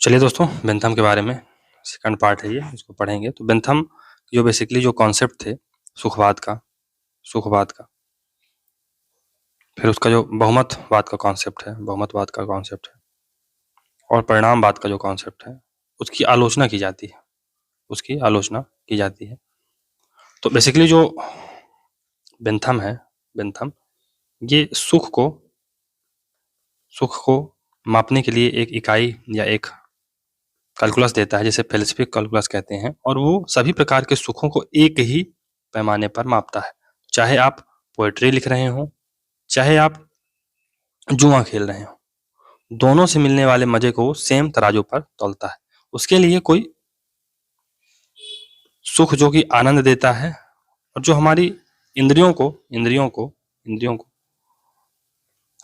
चलिए दोस्तों, बेंथम के बारे में सेकंड पार्ट है ये, इसको पढ़ेंगे। तो बेंथम जो बेसिकली जो कॉन्सेप्ट थे सुखवाद का, फिर उसका जो बहुमतवाद का कॉन्सेप्ट है और परिणामवाद का जो कॉन्सेप्ट है, उसकी आलोचना की जाती है। तो बेसिकली जो बेंथम ये सुख को मापने के लिए एक इकाई या एक कैलकुलस देता है, जिसे फेलिस्टिक कैलकुलस कहते हैं, और वो सभी प्रकार के सुखों को एक ही पैमाने पर मापता है। चाहे आप पोएट्री लिख रहे हो, चाहे आप जुआ खेल रहे हो, दोनों से मिलने वाले मजे को सेम तराजू पर तौलता है। उसके लिए कोई सुख जो कि आनंद देता है और जो हमारी इंद्रियों को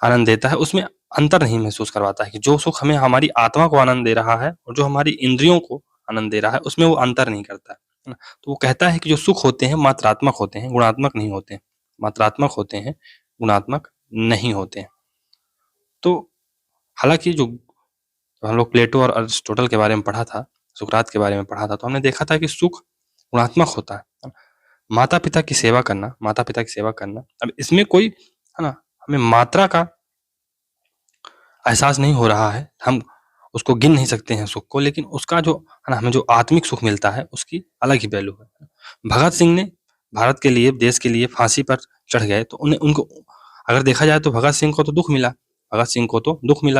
आनंद देता है, उसमें अंतर नहीं महसूस करवाता है कि जो सुख हमें हमारी आत्मा को आनंद दे रहा है और जो हमारी इंद्रियों को आनंद दे रहा है, उसमें वो अंतर नहीं करता है ना। तो वो कहता है कि जो सुख होते हैं मात्रात्मक होते हैं, गुणात्मक नहीं होते हैं। मात्रात्मक होते हैं, गुणात्मक नहीं होते हैं। तो हालांकि जो हम लोग प्लेटो और अरिस्टोटल के बारे में पढ़ा था, सुकरात के बारे में पढ़ा था, तो हमने देखा था कि सुख गुणात्मक होता है। माता पिता की सेवा करना, अब इसमें कोई है ना, हमें मात्रा का एहसास नहीं हो रहा है, हम उसको गिन नहीं सकते हैं सुख को, लेकिन उसका जो है ना, हमें जो आत्मिक सुख मिलता है उसकी अलग ही वैल्यू है। भगत सिंह ने भारत के लिए, देश के लिए फांसी पर चढ़ गए, तो उनको अगर देखा जाए तो भगत सिंह को तो दुख मिला,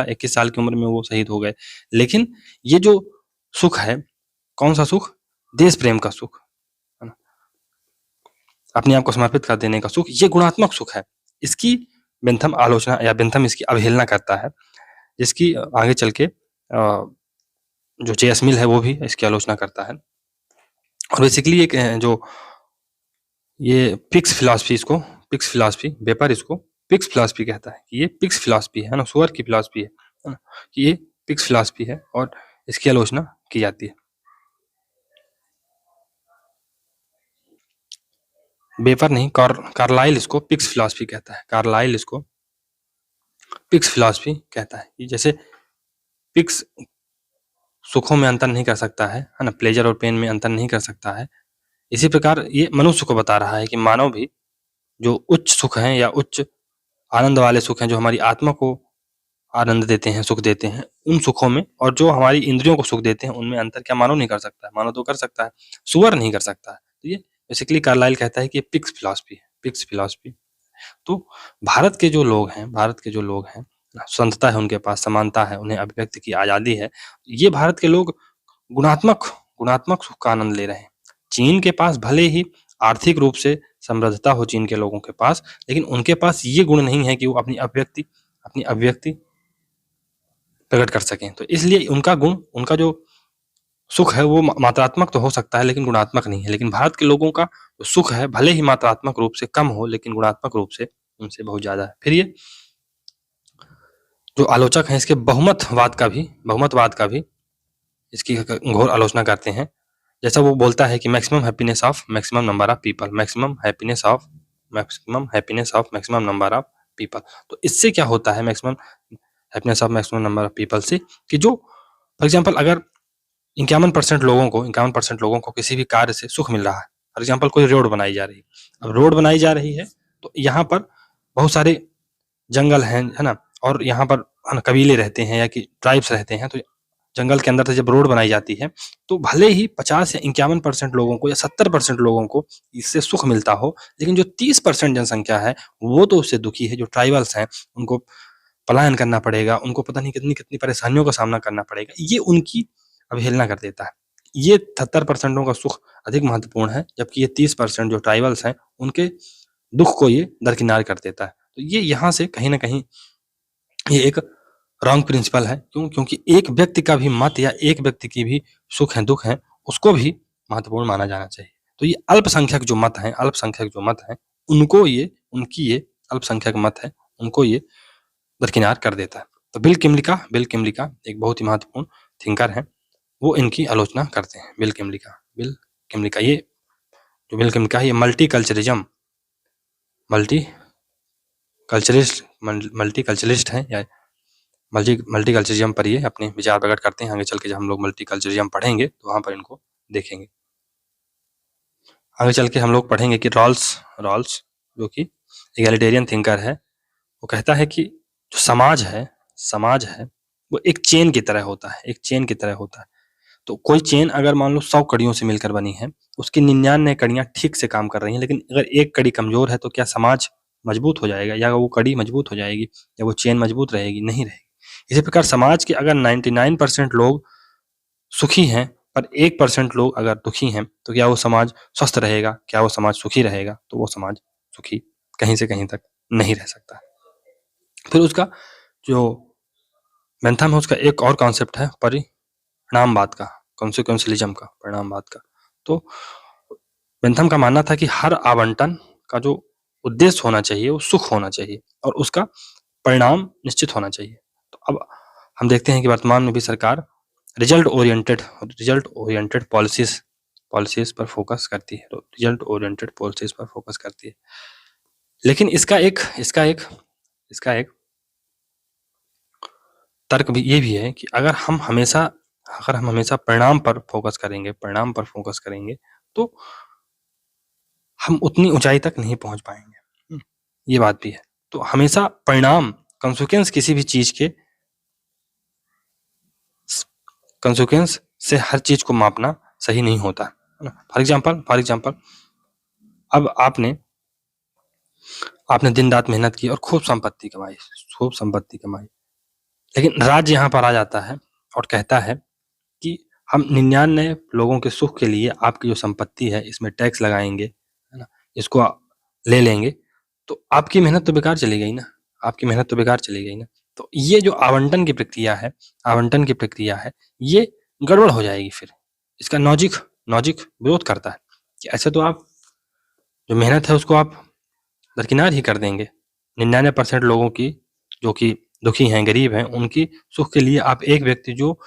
21 साल की उम्र में वो शहीद हो गए। लेकिन ये जो सुख है, कौन सा सुख? देश प्रेम का सुख, है ना, अपने आप को समर्पित कर देने का सुख, ये गुणात्मक सुख है। इसकी बेंथम इसकी अवहेलना करता है, जिसकी आगे चल के जो जे.एस. मिल है वो भी इसकी आलोचना करता है। और बेसिकली एक जो ये पिक्स फिलॉसफी कहता है कि ये पिक्स फिलॉसफी है ना, सुअर की फिलॉसफी है ना, कि ये पिक्स फिलॉसफी है और इसकी आलोचना की जाती है। बेपर नहीं, कार्लाइल इसको पिक्स फिलॉसफी कहता है। कि जैसे पिक्स सुखों में अंतर नहीं कर सकता है ना, प्लेजर और पेन में अंतर नहीं कर सकता है। इसी प्रकार ये मनुष्य को बता रहा है कि मानव भी जो उच्च सुख हैं या उच्च आनंद वाले सुख हैं, जो हमारी आत्मा को आनंद देते हैं, सुख देते हैं, उन सुखों में और जो हमारी इंद्रियों को सुख देते हैं, उनमें अंतर क्या मानव नहीं कर सकता है? मानव तो कर सकता है, सुअर नहीं कर सकता है। तो ये बेसिकली कार्लाइल कहता है कि ये पिक्स फिलॉसफी। तो भारत के जो लोग हैं, स्वतंत्रता है उनके पास, समानता है, उन्हें अभिव्यक्ति की आजादी है। ये भारत के लोग गुणात्मक सुख का आनंद ले रहे हैं। चीन के पास भले ही आर्थिक रूप से समृद्धता हो चीन के लोगों के पास, लेकिन उनके पास ये गुण नहीं है कि वो अपनी अभिव्यक्ति प्रकट कर सकें। तो इसलिए उनका जो सुख है वो मात्रात्मक तो हो सकता है, लेकिन गुणात्मक नहीं है। लेकिन भारत के लोगों का जो सुख है, भले ही मात्रात्मक रूप से कम हो, लेकिन गुणात्मक रूप से उनसे बहुत ज्यादा है। फिर ये जो आलोचक हैं, इसके बहुमतवाद का भी इसकी घोर आलोचना करते हैं। जैसा वो बोलता है कि maximum happiness of maximum number of people. तो इससे क्या होता है maximum happiness of maximum number of people से, कि जो फॉर एग्जाम्पल अगर 51% लोगों को किसी भी कार्य से सुख मिल रहा है, फॉर एग्जाम्पल कोई रोड बनाई जा रही है, अब रोड बनाई जा रही है तो यहाँ पर बहुत सारे जंगल हैं, है ना, और यहाँ पर कबीले रहते हैं या कि ट्राइब्स रहते हैं। तो जंगल के अंदर से जब रोड बनाई जाती है, तो भले ही 50 या 51% लोगों को या 70% लोगों को इससे सुख मिलता हो, लेकिन जो 30% जनसंख्या है वो तो उससे दुखी है। जो ट्राइबल्स हैं, उनको पलायन करना पड़ेगा, उनको पता नहीं कितनी कितनी परेशानियों का सामना करना पड़ेगा। ये उनकी अवहेलना कर देता है। ये 70% का सुख अधिक महत्वपूर्ण है, जबकि ये 30% जो ट्राइबल्स हैं, उनके दुख को ये दरकिनार कर देता है। तो ये यहाँ से कहीं ना कहीं ये एक रॉन्ग प्रिंसिपल है। क्यों? क्योंकि एक व्यक्ति का भी मत या एक व्यक्ति की भी सुख है, दुख है, उसको भी महत्वपूर्ण माना जाना चाहिए। तो ये अल्पसंख्यक जो मत हैं, उनको ये अल्पसंख्यक मत है, उनको ये दरकिनार कर देता है। तो बिल किमलिका एक बहुत ही महत्वपूर्ण थिंकर है, वो इनकी आलोचना करते हैं। बिल किमलिका ये मल्टी कल्चरिस्ट हैं, या मल्टीकल्चरिज्म पर ये अपने विचार प्रकट करते हैं। आगे चल के जब हम लोग मल्टीकल्चरिज्म पढ़ेंगे तो वहां पर इनको देखेंगे। आगे चल के हम लोग पढ़ेंगे कि रॉल्स जो कि एगलिटेरियन थिंकर है, वो कहता है कि जो समाज है वो एक चेन की तरह होता है, एक चेन की तरह होता है। तो कोई चेन अगर मान लो 100 कड़ियों से मिलकर बनी है, उसकी 99 कड़ियां ठीक से काम कर रही हैं, लेकिन अगर एक कड़ी कमजोर है तो क्या समाज मजबूत हो जाएगा, या वो कड़ी मजबूत हो जाएगी, या वो चेन मजबूत रहेगी? नहीं रहेगी। इसी प्रकार समाज के अगर 99% लोग सुखी हैं पर 1% लोग अगर दुखी हैं, तो क्या वो समाज स्वस्थ रहेगा, क्या वो समाज सुखी रहेगा? तो वो समाज सुखी कहीं से कहीं तक नहीं रह सकता। फिर उसका जो बेंथम है, उसका एक और कॉन्सेप्ट है परिणामवाद का, कॉन्सिक्वेंशलिज्म का, परिणामवाद का। तो बेंथम का मानना था कि हर आवंटन का जो उद्देश्य होना चाहिए वो सुख होना चाहिए और उसका परिणाम निश्चित होना चाहिए। तो अब हम देखते हैं कि वर्तमान में भी सरकार रिजल्ट ओरिएंटेड पॉलिसीज पर फोकस करती है, तो रिजल्ट ओरिएंटेड पॉलिसीज पर फोकस करती है। लेकिन इसका एक तर्क भी ये भी है कि अगर हम हमेशा परिणाम पर फोकस करेंगे तो हम उतनी ऊंचाई तक नहीं पहुंच पाएंगे। ये बात भी है। तो हमेशा परिणाम, कंसिक्वेंस, किसी भी चीज के कंसिक्वेंस से हर चीज को मापना सही नहीं होता है। फॉर एग्जाम्पल अब आपने दिन रात मेहनत की और खूब संपत्ति कमाई, लेकिन राज्य यहाँ पर आ जाता है और कहता है कि हम 99 लोगों के सुख के लिए आपकी जो संपत्ति है इसमें टैक्स लगाएंगे, है ना, इसको ले लेंगे, तो आपकी मेहनत तो बेकार चली गई ना। तो ये जो आवंटन की प्रक्रिया है ये गड़बड़ हो जाएगी। फिर इसका लॉजिक विरोध करता है कि ऐसे तो आप जो मेहनत है उसको आप दरकिनार ही कर देंगे। 99% लोगों की जो कि दुखी हैं, गरीब हैं, उनकी सुख के लिए आप एक व्यक्ति जो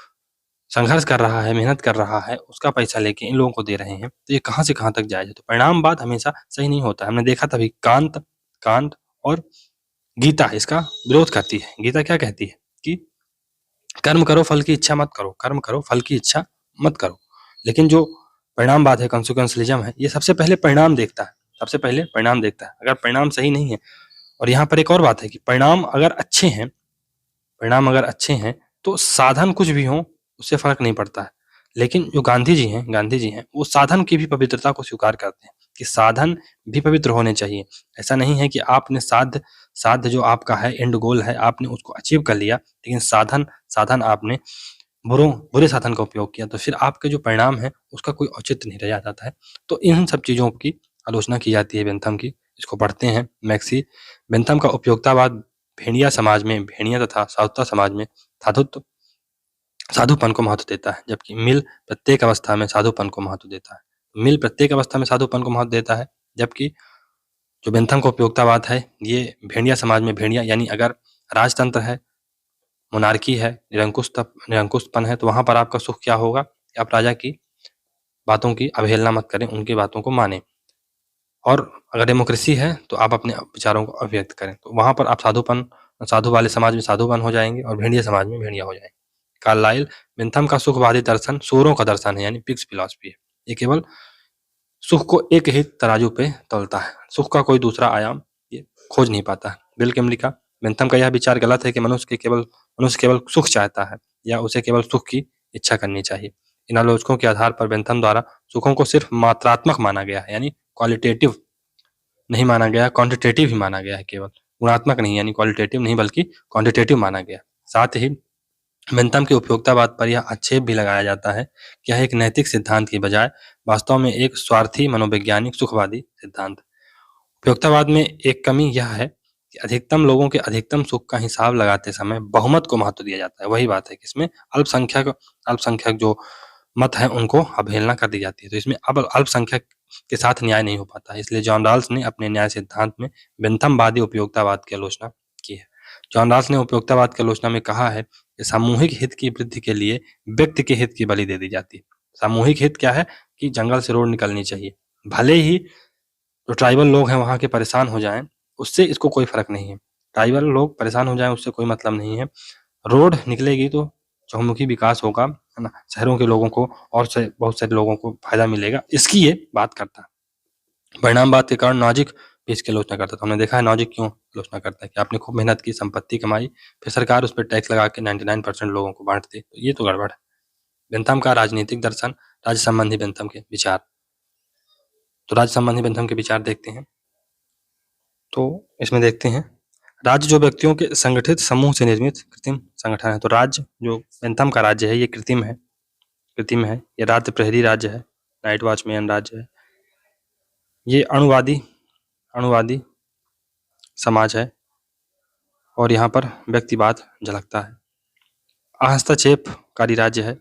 संघर्ष कर रहा है, मेहनत कर रहा है, उसका पैसा लेके इन लोगों को दे रहे हैं, तो ये कहाँ से कहाँ तक जायज है? तो परिणामवाद हमेशा सही नहीं होता। हमने देखा था अभी कांत और गीता इसका विरोध करती है। गीता क्या कहती है कि कर्म करो फल की इच्छा मत करो। लेकिन जो परिणामवाद है, कॉन्सिक्वेंशलिज्म है, ये सबसे पहले परिणाम देखता है। अगर परिणाम सही नहीं है, और यहाँ पर एक और बात है कि परिणाम अगर अच्छे हैं तो साधन कुछ भी हो उससे फर्क नहीं पड़ता है। लेकिन जो गांधी जी हैं वो साधन की भी पवित्रता को स्वीकार करते हैं कि साधन भी पवित्र होने चाहिए। ऐसा नहीं है कि आपने साध्य जो आपका है, एंड गोल है, आपने उसको अचीव कर लिया, लेकिन साधन आपने बुरे साधन का उपयोग किया, तो फिर आपके जो परिणाम है उसका कोई औचित्य नहीं रह जाता है। तो इन सब चीजों की आलोचना की जाती है बेंथम की। इसको पढ़ते हैं मैक्सी। बेंथम का उपयोगितावाद भेड़िया तथा साधुता समाज में साधुपन को महत्व देता है, जबकि मिल प्रत्येक अवस्था में साधुपन को महत्व देता है। जबकि जो बेंथम का उपयोगितावाद है ये भेड़िया समाज में, भेड़िया यानी अगर राजतंत्र है, मोनार्की है, निरंकुशपन है, तो वहां पर आपका सुख क्या होगा? आप राजा की बातों की अवहेलना मत करें, उनकी बातों को माने, और अगर डेमोक्रेसी है तो आप अपने विचारों को अभिव्यक्त करें। तो वहां पर आप साधु वाले समाज में साधुपन हो जाएंगे और भेड़िया समाज में भेड़िया हो जाएंगे। कार्लाइल, बेंथम का सुखवादी दर्शन सूरों का दर्शन है, यानी पिग्स फिलॉसफी है। ये केवल सुख को एक ही तराजू पे तौलता है, सुख का कोई दूसरा आयाम ये खोज नहीं पाता है। बिल किमली का, बेंथम का यह विचार गलत है कि मनुष्य केवल सुख चाहता है या उसे केवल सुख की इच्छा करनी चाहिए। इन आलोचकों के आधार पर बेंथम द्वारा सुखों को सिर्फ मात्रात्मक माना गया है, यानी क्वालिटेटिव नहीं माना गया, क्वांटिटेटिव ही माना गया है, केवल गुणात्मक नहीं, यानी क्वालिटेटिव नहीं बल्कि क्वांटिटेटिव माना गया। साथ ही बेंथम के उपयोगितावाद पर यह आक्षेप भी लगाया जाता है कि यह एक नैतिक सिद्धांत की बजाय वास्तव में एक स्वार्थी मनोवैज्ञानिक सुखवादी सिद्धांत। उपयोगितावाद में एक कमी यह है कि अधिकतम लोगों के अधिकतम सुख का हिसाब लगाते समय बहुमत को महत्व दिया जाता है। वही बात है कि इसमें अल्पसंख्यक जो मत है उनको अवहेलना कर दी जाती है, तो इसमें अब अल्पसंख्यक के साथ न्याय नहीं हो पाता है। इसलिए जॉन रॉल्स ने अपने न्याय सिद्धांत में बेंथमवादी उपयोगितावाद की आलोचना की है। जॉन रॉल्स ने उपयोगितावाद की आलोचना में कहा है कि सामूहिक हित की वृद्धि के लिए व्यक्ति के हित की बलि दे दी जाती है। सामूहिक हित क्या है कि जंगल से रोड निकलनी चाहिए, भले ही जो ट्राइबल लोग हैं वहां के परेशान हो जाएं, उससे इसको कोई फर्क नहीं है। ट्राइबल लोग परेशान हो जाएं उससे कोई मतलब नहीं है। रोड निकलेगी तो चहुमुखी विकास होगा, है ना? शहरों के लोगों को और से बहुत सारे लोगों को फायदा मिलेगा, इसकी ये बात करता है। परिणामवाद के कारण नॉजिक भी इसकी आलोचना करता है। तो हमने देखा है नॉजिक क्यों आलोचना करता है कि आपने खूब मेहनत की, संपत्ति कमाई, फिर सरकार उस पर टैक्स लगा के 99% लोगों को बांट दी, तो ये तो गड़बड़ है। बेंथम का राजनीतिक दर्शन, राज्य संबंधी बेंथम के विचार। तो राज्य संबंधी बेंथम के विचार देखते हैं। तो इसमें देखते हैं, राज्य जो व्यक्तियों के संगठित समूह से निर्मित कृत्रिम संगठन है। तो राज्य जो बेंथम का राज्य है ये कृत्रिम है, ये रात्र प्रहरी राज्य है, नाइट वॉचमैन राज्य है। ये अणुवादी समाज है और यहाँ पर व्यक्तिवाद झलकता है। हस्तक्षेपकारी राज्य है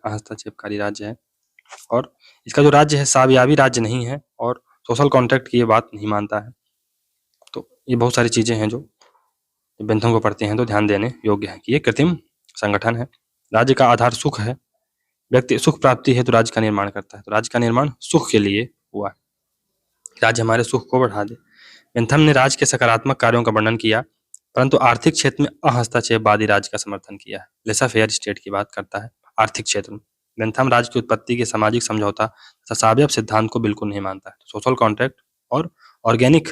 और इसका जो राज्य है साबियाबी राज्य नहीं है और सोशल कॉन्ट्रैक्ट की ये बात नहीं मानता है। तो ये बहुत सारी चीजें हैं जो बेंथम को पढ़ते हैं तो ध्यान देने योग्य है कि ये कृत्रिम संगठन है। राज्य का आधार सुख है, व्यक्ति सुख प्राप्ति है तो राज्य का निर्माण करता है, तो राज्य का निर्माण सुख के लिए हुआ, राज्य हमारे सुख को बढ़ा दे। बेंथम ने राज्य के सकारात्मक कार्यों का वर्णन किया, परंतु आर्थिक क्षेत्र में अहस्तक्षेपवादी राज्य का समर्थन किया है। लेसा फेयर स्टेट की बात करता है आर्थिक क्षेत्र में। बेंथम राज्य की उत्पत्ति के सामाजिक समझौता तथा साबियब सिद्धांत को बिल्कुल नहीं मानता है। सोशल कॉन्ट्रैक्ट और ऑर्गेनिक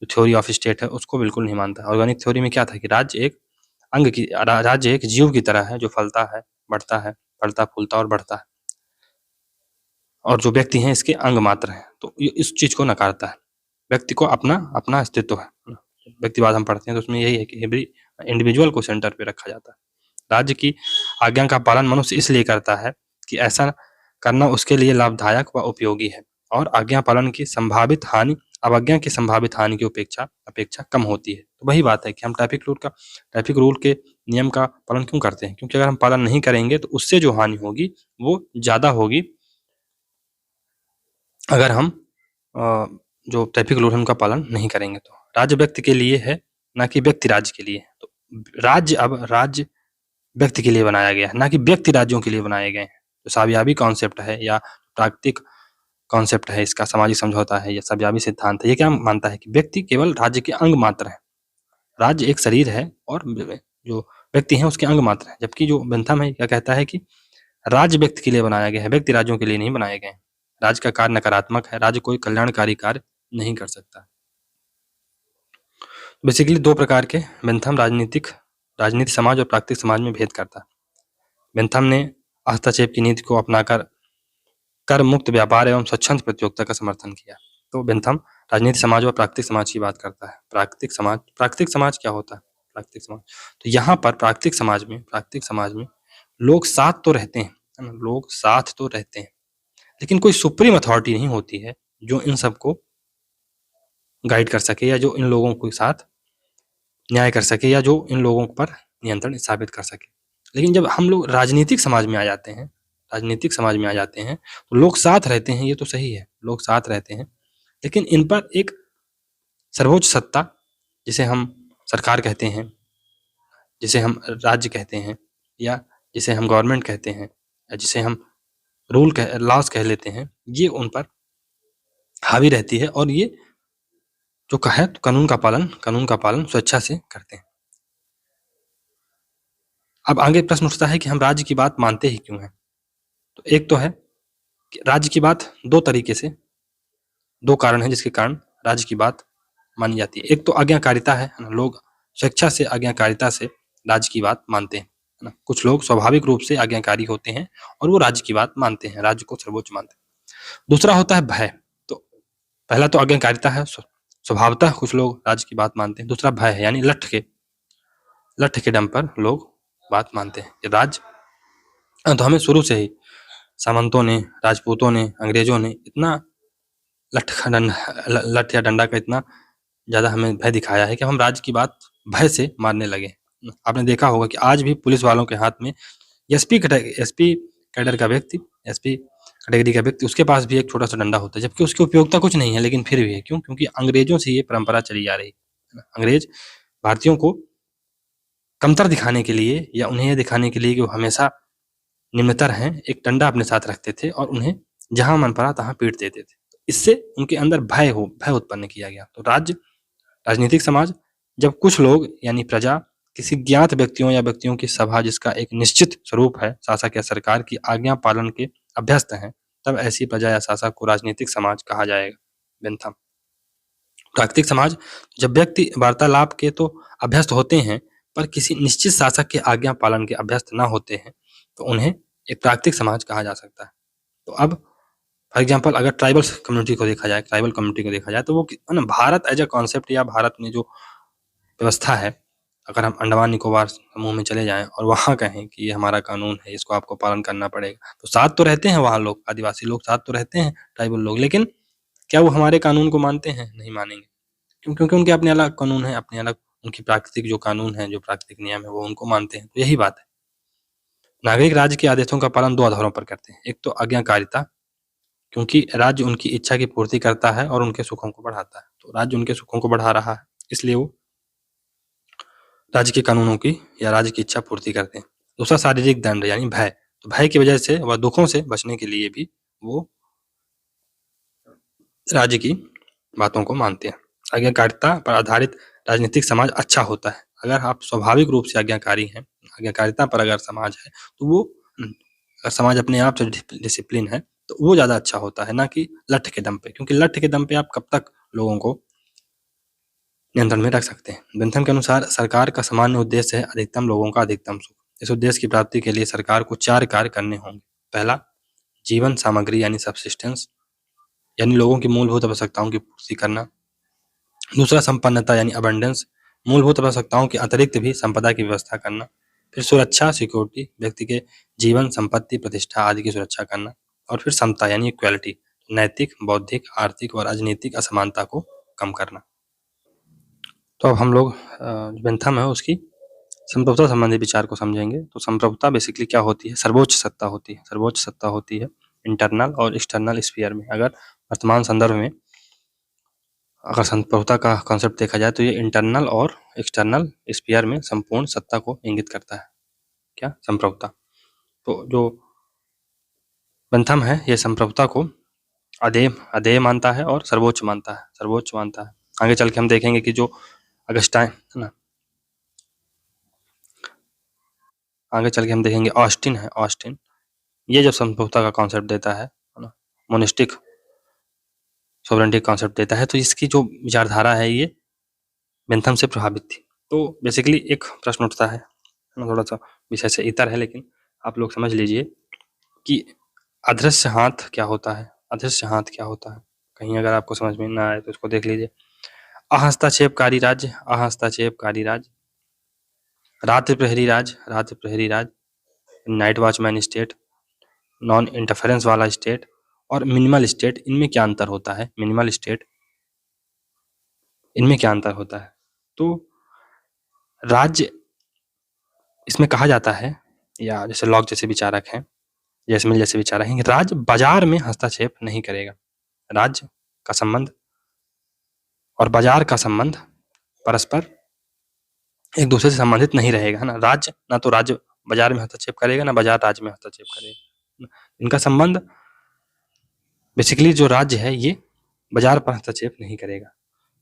थ्योरी ऑफ स्टेट है उसको बिल्कुल नहीं मानता है। ऑर्गेनिक थ्योरी में क्या था कि राज्य एक जीव की तरह है जो फलता है, बढ़ता है, फलता फूलता और बढ़ता है, और जो व्यक्ति हैं इसके अंग मात्र हैं। तो ये इस चीज को नकारता है, व्यक्ति को अपना अस्तित्व है। व्यक्तिवाद हम पढ़ते हैं तो उसमें यही है कि एवरी इंडिविजुअल को सेंटर पे रखा जाता है। राज्य की आज्ञा का पालन मनुष्य इसलिए करता है कि ऐसा करना उसके लिए लाभदायक व उपयोगी है और आज्ञा पालन की संभावित हानि अवज्ञा की संभावित हानि की अपेक्षा कम होती है। तो वही बात है कि हम ट्रैफिक रूल के नियम का पालन क्यों करते हैं, क्योंकि अगर हम पालन नहीं करेंगे तो उससे जो हानि होगी वो ज्यादा होगी अगर हम जो ट्रैफिक रूल है उनका पालन नहीं करेंगे। तो राज्य व्यक्ति के लिए है, ना कि व्यक्ति राज्य के लिए। तो राज्य व्यक्ति के लिए बनाया गया है, ना कि व्यक्ति राज्यों के लिए बनाए गए हैं। तो साबियाबी कॉन्सेप्ट है या प्राकृतिक कॉन्सेप्ट है, इसका सामाजिक समझौता है या साबियाबी सिद्धांत है, ये क्या मानता है कि व्यक्ति केवल राज्य के अंग मात्र है। राज्य एक शरीर है और जो व्यक्ति है उसके अंग मात्र है। जबकि जो बेंथम है क्या कहता है कि राज्य व्यक्ति के लिए बनाया गया है, व्यक्ति राज्यों के लिए नहीं बनाए गए हैं। राज्य का कार्य नकारात्मक है, राज्य कोई कल्याणकारी कार्य नहीं कर सकता। बेसिकली दो प्रकार के बेंथम राजनीति समाज और प्राकृतिक समाज में भेद करता है। बेंथम ने हस्तक्षेप की नीति को अपनाकर कर मुक्त व्यापार एवं स्वच्छंद प्रतियोगिता का समर्थन किया। तो बेंथम राजनीति समाज और प्राकृतिक समाज की बात करता है। प्राकृतिक समाज क्या होता है? प्राकृतिक समाज, तो यहाँ पर प्राकृतिक समाज में लोग साथ तो रहते हैं, लेकिन कोई सुप्रीम अथॉरिटी नहीं होती है जो इन सबको गाइड कर सके या जो इन लोगों के साथ न्याय कर सके या जो इन लोगों पर नियंत्रण स्थापित कर सके। लेकिन जब हम लोग राजनीतिक समाज में आ जाते हैं तो लोग साथ रहते हैं, ये तो सही है, लोग साथ रहते हैं, लेकिन इन पर एक सर्वोच्च सत्ता, जिसे हम सरकार कहते हैं, जिसे हम राज्य कहते हैं, या जिसे हम गवर्नमेंट कहते हैं, या जिसे हम लॉज कह लेते हैं, ये उन पर हावी रहती है और ये जो कहे तो कानून का पालन स्वेच्छा से करते हैं। अब आगे प्रश्न उठता है कि हम राज्य की बात मानते ही क्यों हैं? तो एक तो है कि राज्य की बात दो कारण है जिसके कारण राज्य की बात मानी जाती है। एक तो आज्ञाकारिता है ना, लोग स्वेच्छा से आज्ञाकारिता से राज्य की बात मानते हैं, है ना। कुछ लोग स्वाभाविक रूप से आज्ञाकारी होते हैं और वो राज्य की बात मानते हैं, राज्य को सर्वोच्च मानते हैं। दूसरा होता है भय। तो पहला तो आज्ञाकारिता है, स्वभावतः कुछ लोग राज्य की बात मानते हैं। दूसरा भय है, यानी लठ के दम पर लोग बात मानते हैं कि राज्य। तो हमें शुरू से ही सामंतों ने, राजपूतों ने, अंग्रेजों ने इतना लठ या डंडा का इतना ज्यादा हमें भय दिखाया है कि हम राज्य की बात भय से मारने लगे। आपने देखा होगा कि आज भी पुलिस वालों के हाथ में एसपी कैडर का व्यक्ति, एसपी कैटेगरी का व्यक्ति, उसके पास भी एक छोटा सा डंडा होता है, जबकि उसकी उपयोगिता कुछ नहीं है, लेकिन फिर भी है। क्यों? क्योंकि अंग्रेजों से ये परंपरा चली आ रही है। अंग्रेज भारतीयों को कमतर दिखाने के लिए या उन्हें यह दिखाने के लिए कि वो हमेशा निम्नतर हैं, एक डंडा अपने साथ रखते थे और उन्हें जहां मन पड़ा तहां पीट देते थे। इससे उनके अंदर भय उत्पन्न किया गया। तो राजनीतिक समाज, जब कुछ लोग यानी प्रजा किसी ज्ञात व्यक्तियों या व्यक्तियों की सभा जिसका एक निश्चित स्वरूप है, शासक या सरकार की आज्ञा पालन के अभ्यस्त हैं, तब ऐसी प्रजा या शासक को राजनीतिक समाज कहा जाएगा। बेंथम। प्राकृतिक समाज, जब व्यक्ति वार्तालाप के तो अभ्यस्त होते हैं पर किसी निश्चित शासक के आज्ञा पालन के अभ्यस्त न होते हैं, तो उन्हें एक प्राकृतिक समाज कहा जा सकता है। तो अब फॉर एग्जाम्पल अगर ट्राइबल कम्युनिटी को देखा जाए तो वो है ना, भारत एज अ कॉन्सेप्ट या भारत में जो व्यवस्था है, अगर हम अंडमान निकोबार समूह में चले जाएं और वहाँ कहें कि ये हमारा कानून है, इसको आपको पालन करना पड़ेगा, तो साथ तो रहते हैं वहाँ लोग, आदिवासी लोग साथ तो रहते हैं, ट्राइबल लोग, लेकिन क्या वो हमारे कानून को मानते हैं? नहीं मानेंगे। क्यों? क्योंकि उनके अपने अलग कानून है, अपने अलग उनकी प्राकृतिक जो कानून है, जो प्राकृतिक नियम है, वो उनको मानते हैं। तो यही बात है। नागरिक राज्य के आदेशों का पालन 2 आधारों पर करते हैं। एक तो आज्ञाकारिता, क्योंकि राज्य उनकी इच्छा की पूर्ति करता है और उनके सुखों को बढ़ाता है। तो राज्य उनके सुखों को बढ़ा रहा है, इसलिए वो राज्य के कानूनों की या राज्य की इच्छा पूर्ति करते हैं। दूसरा शारीरिक दंड यानी भय। तो भय की वजह से व दुखों से बचने के लिए भी वो राज्य की बातों को मानते हैं। आज्ञाकारिता पर आधारित राजनीतिक समाज अच्छा होता है। अगर आप स्वाभाविक रूप से आज्ञाकारी हैं, आज्ञाकारिता पर अगर समाज है, तो वो अगर समाज अपने आप से डिसिप्लिन है, तो वो ज़्यादा अच्छा होता है, ना कि लठ के दम पे। क्योंकि लठ के दम पे आप कब तक लोगों को नियंत्रण में रख सकते हैं। बेंथम के अनुसार सरकार का सामान्य उद्देश्य है अधिकतम लोगों का अधिकतम सुख। इस उद्देश्य की प्राप्ति के लिए सरकार को 4 कार्य करने होंगे। पहला, जीवन सामग्री यानी सब्सिस्टेंस, यानी लोगों की मूलभूत आवश्यकताओं की पूर्ति करना। दूसरा, संपन्नता यानी अबंडेंस, मूलभूत आवश्यकताओं के अतिरिक्त भी संपदा की व्यवस्था करना। फिर सुरक्षा, सिक्योरिटी, व्यक्ति के जीवन, संपत्ति, प्रतिष्ठा आदि की सुरक्षा करना। और फिर समता यानी इक्वालिटी, नैतिक, बौद्धिक, आर्थिक और राजनीतिक असमानता को कम करना। तो अब हम लोग बेंथम है उसकी संप्रभुता संबंधी विचार को समझेंगे। तो संप्रभुता बेसिकली क्या होती है? सर्वोच्च सत्ता होती है। सर्वोच्च सत्ता होती है इंटरनल और एक्सटर्नल स्फीयर में। अगर वर्तमान संदर्भ में अगर संप्रभुता का कॉन्सेप्ट देखा जाए तो ये इंटरनल और एक्सटर्नल स्फीयर में संपूर्ण सत्ता को इंगित करता है। क्या? संप्रभुता। तो जो बेंथम है ये संप्रभुता को अदेय मानता है और सर्वोच्च मानता है। सर्वोच्च मानता है। आगे चल के हम देखेंगे कि जो अगस्टाइन है ना, आगे चल के हम देखेंगे ऑस्टिन है, ऑस्टिन ये जब संप्रभुता का कॉन्सेप्ट देता है ना, मोनिस्टिक सोवरेंटी कॉन्सेप्ट देता है, तो इसकी जो विचारधारा है ये बेंथम से प्रभावित थी। तो बेसिकली एक प्रश्न उठता है, थोड़ा सा विषय से इतर है, लेकिन आप लोग समझ लीजिए कि अदृश्य हाथ क्या होता है। अदृश्य हाथ क्या होता है? कहीं अगर आपको समझ में ना आए तो उसको देख लीजिए। अहस्तक्षेपकारी राज्य, अहस्तक्षेपकारी राज्य, रात्रि प्रहरी राज्य, रात्रि प्रहरी राज्य, night watchman state, non interference वाला स्टेट और मिनिमल स्टेट। इनमें क्या अंतर होता है? मिनिमल स्टेट, इनमें क्या अंतर होता है? तो राज्य इसमें कहा जाता है, या जैसे लॉक जैसे विचारक हैं, जैसमिल जैसे विचारक हैं, राज्य बाजार में हस्तक्षेप नहीं करेगा। राज्य का संबंध और बाजार का संबंध परस्पर एक दूसरे से संबंधित नहीं रहेगा, है ना। राज्य ना तो राज्य बाजार में हस्तक्षेप करेगा, ना बाजार राज्य में हस्तक्षेप करेगा। इनका संबंध बेसिकली जो राज्य है ये बाजार पर हस्तक्षेप नहीं करेगा।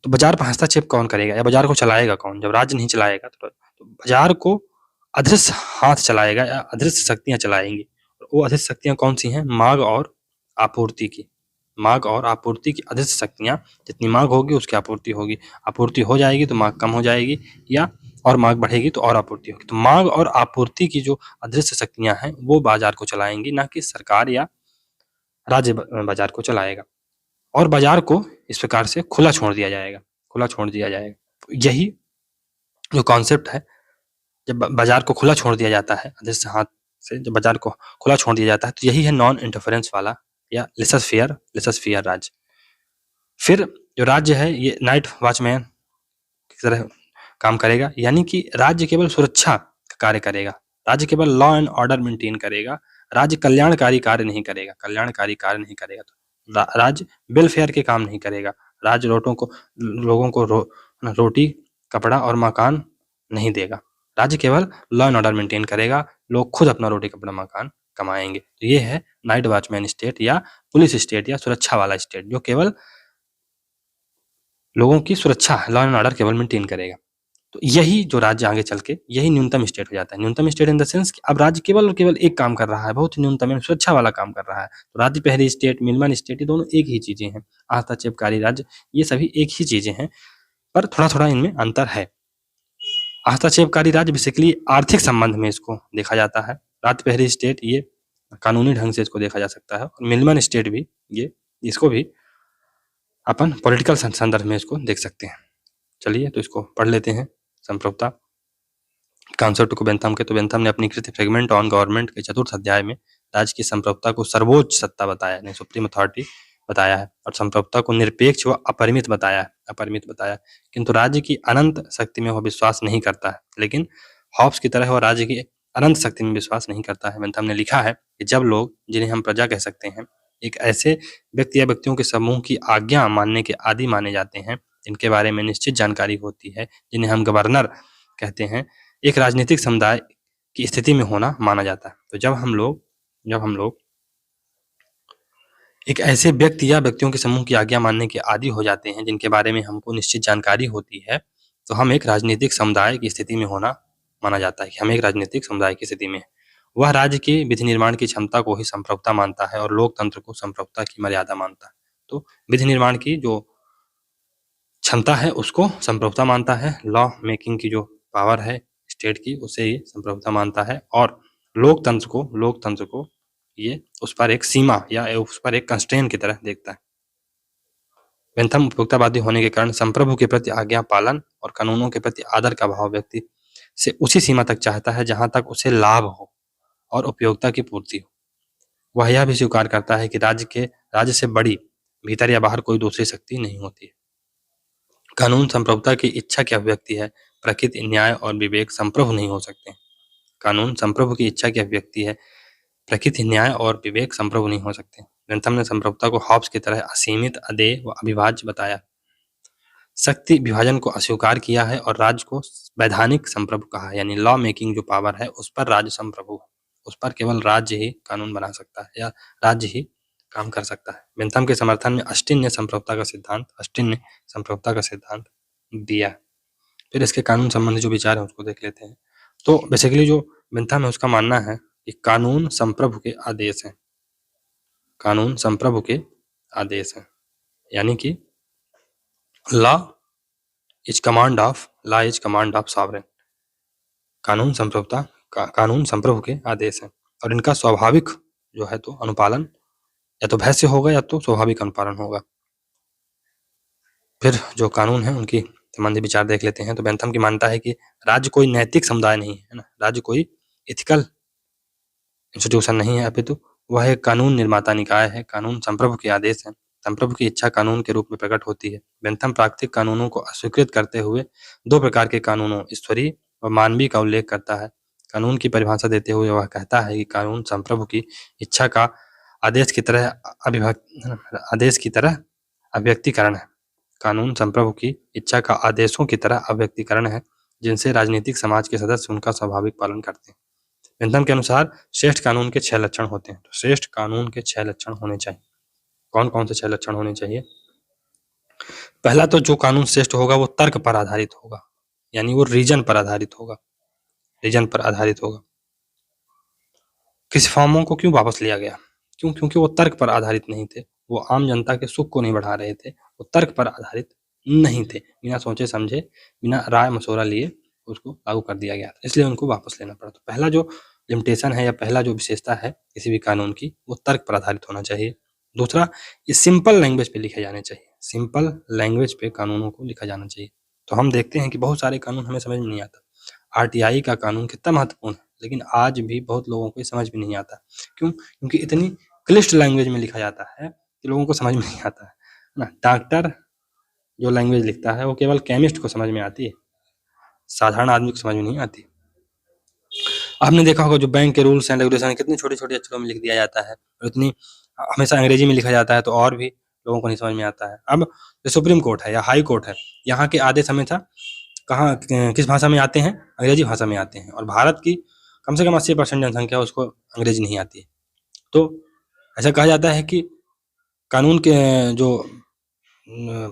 तो बाजार पर हस्तक्षेप कौन करेगा या बाजार को चलाएगा कौन? जब राज्य नहीं चलाएगा तो बाजार को अदृश्य हाथ चलाएगा या अदृश्य शक्तियां चलाएंगी। वो अदृश्य शक्तियां कौन सी हैं? मांग और आपूर्ति की। मांग और आपूर्ति की अदृश्य शक्तियां, जितनी मांग होगी उसकी आपूर्ति होगी। आपूर्ति हो जाएगी तो मांग कम हो जाएगी, या और मांग बढ़ेगी तो और आपूर्ति होगी। तो मांग और आपूर्ति की जो अदृश्य शक्तियां हैं वो बाजार को चलाएंगी, ना कि सरकार या राज्य बाजार को चलाएगा। और बाजार को इस प्रकार से खुला छोड़ दिया जाएगा, खुला छोड़ दिया जाएगा। तो यही जो कॉन्सेप्ट है, जब बाजार को खुला छोड़ दिया जाता है, अदृश्य हाथ से जब बाजार को खुला छोड़ दिया जाता है, तो यही है नॉन इंटरफेरेंस वाला या लेसर-फेयर राज्य। फिर जो राज्य है ये नाइट वॉचमैन की तरह काम करेगा, यानी कि राज्य केवल सुरक्षा का कार्य करेगा, राज्य केवल लॉ एंड ऑर्डर मेंटेन करेगा, राज्य कल्याणकारी कार्य नहीं करेगा, कल्याणकारी कार्य नहीं करेगा। तो राज्य वेलफेयर के काम नहीं करेगा, राज्य लोगों को रोटी, कपड़ा और मकान नहीं देगा। राज्य केवल लॉ एंड ऑर्डर मेंटेन करेगा, लोग खुद अपना रोटी, कपड़ा, मकान कमाएंगे। तो ये है नाइट वॉचमैन स्टेट या पुलिस स्टेट या सुरक्षा वाला स्टेट, जो केवल लोगों की सुरक्षा, लॉ एंड ऑर्डर केवल मेंटेन करेगा। तो यही जो राज्य आगे चल के यही न्यूनतम स्टेट हो जाता है। न्यूनतम स्टेट इन द सेंस कि अब राज्य केवल और केवल एक काम कर रहा है, बहुत ही न्यूनतम सुरक्षा वाला काम कर रहा है। तो राज्य पहली स्टेट, मिनिमम स्टेट, ये दोनों एक ही चीजें हैं। हस्तक्षेपकारी राज्य, ये सभी एक ही चीजें हैं, पर थोड़ा थोड़ा इनमें अंतर है। हस्तक्षेपकारी राज्य बेसिकली आर्थिक संबंध में इसको देखा जाता है। राज्य पहली स्टेट, ये कानूनी ढंग से इसको देखा जा सकता है। और मिनिमम स्टेट भी, ये इसको भी अपन पॉलिटिकल संदर्भ में इसको देख सकते हैं। चलिए तो इसको पढ़ लेते हैं। संप्रभुता कॉन्सेप्ट को बेंथम के, तो बेंथम ने अपनी कृति फ्रेगमेंट ऑन गवर्नमेंट के 4th अध्याय में राज्य की संप्रभुता को सर्वोच्च सत्ता बताया है, सुप्रीम अथॉरिटी बताया है, और संप्रभुता को निरपेक्ष व अपरिमित बताया। किंतु राज्य की अनंत शक्ति में वह विश्वास नहीं करता है। लेकिन हॉब्स की तरह वह राज्य की अनंत शक्ति में विश्वास नहीं करता है। बेंथम ने लिखा है कि जब लोग, जिन्हें हम प्रजा कह सकते हैं, एक ऐसे व्यक्ति या व्यक्तियों के समूह की आज्ञा मानने के आदी माने जाते हैं जिनके बारे में निश्चित जानकारी होती है, जिन्हें हम गवर्नर कहते हैं, एक राजनीतिक समुदाय की स्थिति में होना माना जाता है। तो जब हम लोग एक ऐसे व्यक्ति या व्यक्तियों के समूह की आज्ञा मानने के आदी हो जाते हैं जिनके बारे में हमको निश्चित जानकारी होती है, तो हम एक राजनीतिक समुदाय की स्थिति में होना माना जाता है कि हम एक राजनीतिक समुदाय की स्थिति में हैं। वह राज्य की विधि निर्माण की क्षमता को ही संप्रभुता मानता है और लोकतंत्र को संप्रभुता की मर्यादा मानता है। तो विधि निर्माण की जो क्षमता है उसको संप्रभुता मानता है, लॉ मेकिंग की जो पावर है स्टेट की, उसे ये संप्रभुता मानता है, और लोकतंत्र को ये उस पर एक सीमा या उस पर एक कंस्ट्रेन की तरह देखता है। बेंथम उपयोगितावादी होने के कारण संप्रभु के प्रति आज्ञा पालन और कानूनों के प्रति आदर का भाव व्यक्ति से उसी सीमा तक चाहता है जहां तक उसे लाभ हो और उपयोगिता की पूर्ति हो। वह यह भी स्वीकार करता है कि राज्य से बड़ी भीतर या बाहर कोई दूसरी शक्ति नहीं होती है। कानून संप्रभुता की इच्छा की अभिव्यक्ति है, प्रकृति, न्याय और विवेक संप्रभु नहीं हो सकते। कानून संप्रभु की इच्छा की अभिव्यक्ति है, प्रकृति, न्याय और विवेक संप्रभु नहीं हो सकते। बेंथम ने संप्रभुता को हॉब्स की तरह असीमित, अदेय व अविभाज्य बताया, शक्ति विभाजन को अस्वीकार किया है और राज्य को वैधानिक संप्रभु कहा है, यानी लॉ मेकिंग जो पावर है उस पर राज्य संप्रभु है, उस पर केवल राज्य ही कानून बना सकता है या राज्य ही काम कर सकता है। बेंथम के समर्थन में ऑस्टिन ने संप्रभुता का सिद्धांत दिया। फिर इसके कानून संबंधी जो विचार है उसको देख लेते हैं। तो बेसिकली जो बेंथम है उसका मानना है कि कानून संप्रभु के आदेश हैं, कानून संप्रभु के आदेश हैं, यानी कि law is command of sovereign. कानून संप्रभु के आदेश हैं और इनका स्वाभाविक जो है तो अनुपालन या तो भय से होगा या तो स्वाभाविक अनुपालन होगा। फिर जो कानून है उनकी संबंधी विचार देख लेते हैं। तो बेंथम की मानता है कि राज्य कोई नैतिक समुदाय नहीं है ना, राज्य कोई इथिकल इंस्टीट्यूशन नहीं है, अपितु वह एक कानून निर्माता निकाय है। कानून संप्रभु के आदेश है, संप्रभु की इच्छा कानून के रूप में प्रकट होती है। बेंथम प्राकृतिक कानूनों को अस्वीकृत करते हुए 2 प्रकार के कानूनों, ईश्वरीय व मानवीय का उल्लेख करता है। कानून की परिभाषा देते हुए वह कहता है कि कानून संप्रभु की इच्छा का आदेश की तरह अभिव्यक्तिकरण है। कानून संप्रभु की इच्छा का आदेशों की तरह अभिव्यक्तिकरण है जिनसे राजनीतिक समाज के सदस्य उनका स्वाभाविक पालन करते हैं। बेंथम के अनुसार श्रेष्ठ कानून के 6 लक्षण होते हैं। तो श्रेष्ठ कानून के 6 लक्षण होने चाहिए। कौन कौन से 6 लक्षण होने चाहिए? पहला तो जो कानून श्रेष्ठ होगा वो तर्क पर आधारित होगा, यानी वो रीजन पर आधारित होगा। किसी फॉर्मों को क्यों वापस लिया गया? क्योंकि वो तर्क पर आधारित नहीं थे, वो आम जनता के सुख को नहीं बढ़ा रहे थे, वो तर्क पर आधारित नहीं थे। बिना सोचे समझे, बिना राय मशवरा लिए उसको लागू कर दिया गया था, इसलिए उनको वापस लेना पड़ा। तो पहला जो लिमिटेशन है या पहला जो विशेषता है किसी भी कानून की, वो तर्क पर आधारित होना चाहिए। दूसरा, ये सिंपल लैंग्वेज पे लिखे जाने चाहिए, सिंपल लैंग्वेज पे कानूनों को लिखा जाना चाहिए। तो हम देखते हैं कि बहुत सारे कानून हमें समझ में नहीं आता। आरटीआई का कानून कितना महत्वपूर्ण है, लेकिन आज भी बहुत लोगों को समझ में नहीं आता। क्यों? क्योंकि इतनी क्लिष्ट लैंग्वेज में लिखा जाता है कि लोगों को समझ में नहीं आता है ना। डॉक्टर जो लैंग्वेज लिखता है वो केवल केमिस्ट को समझ में आती है, साधारण आदमी को समझ में नहीं आती। आपने देखा होगा जो बैंक के रूल्स एंड रेगुलेशन कितनी छोटी छोटी अक्षरों में लिख दिया जाता है और इतनी हमेशा अंग्रेजी में लिखा जाता है, तो और भी लोगों को नहीं समझ में आता है। अब जो सुप्रीम कोर्ट है या हाई कोर्ट है, यहाँ के आदेश हमेशा किस भाषा में आते हैं? अंग्रेजी भाषा में आते हैं। और भारत की कम से कम 80% जनसंख्या उसको अंग्रेजी नहीं आती है। तो ऐसा कहा जाता है कि कानून के जो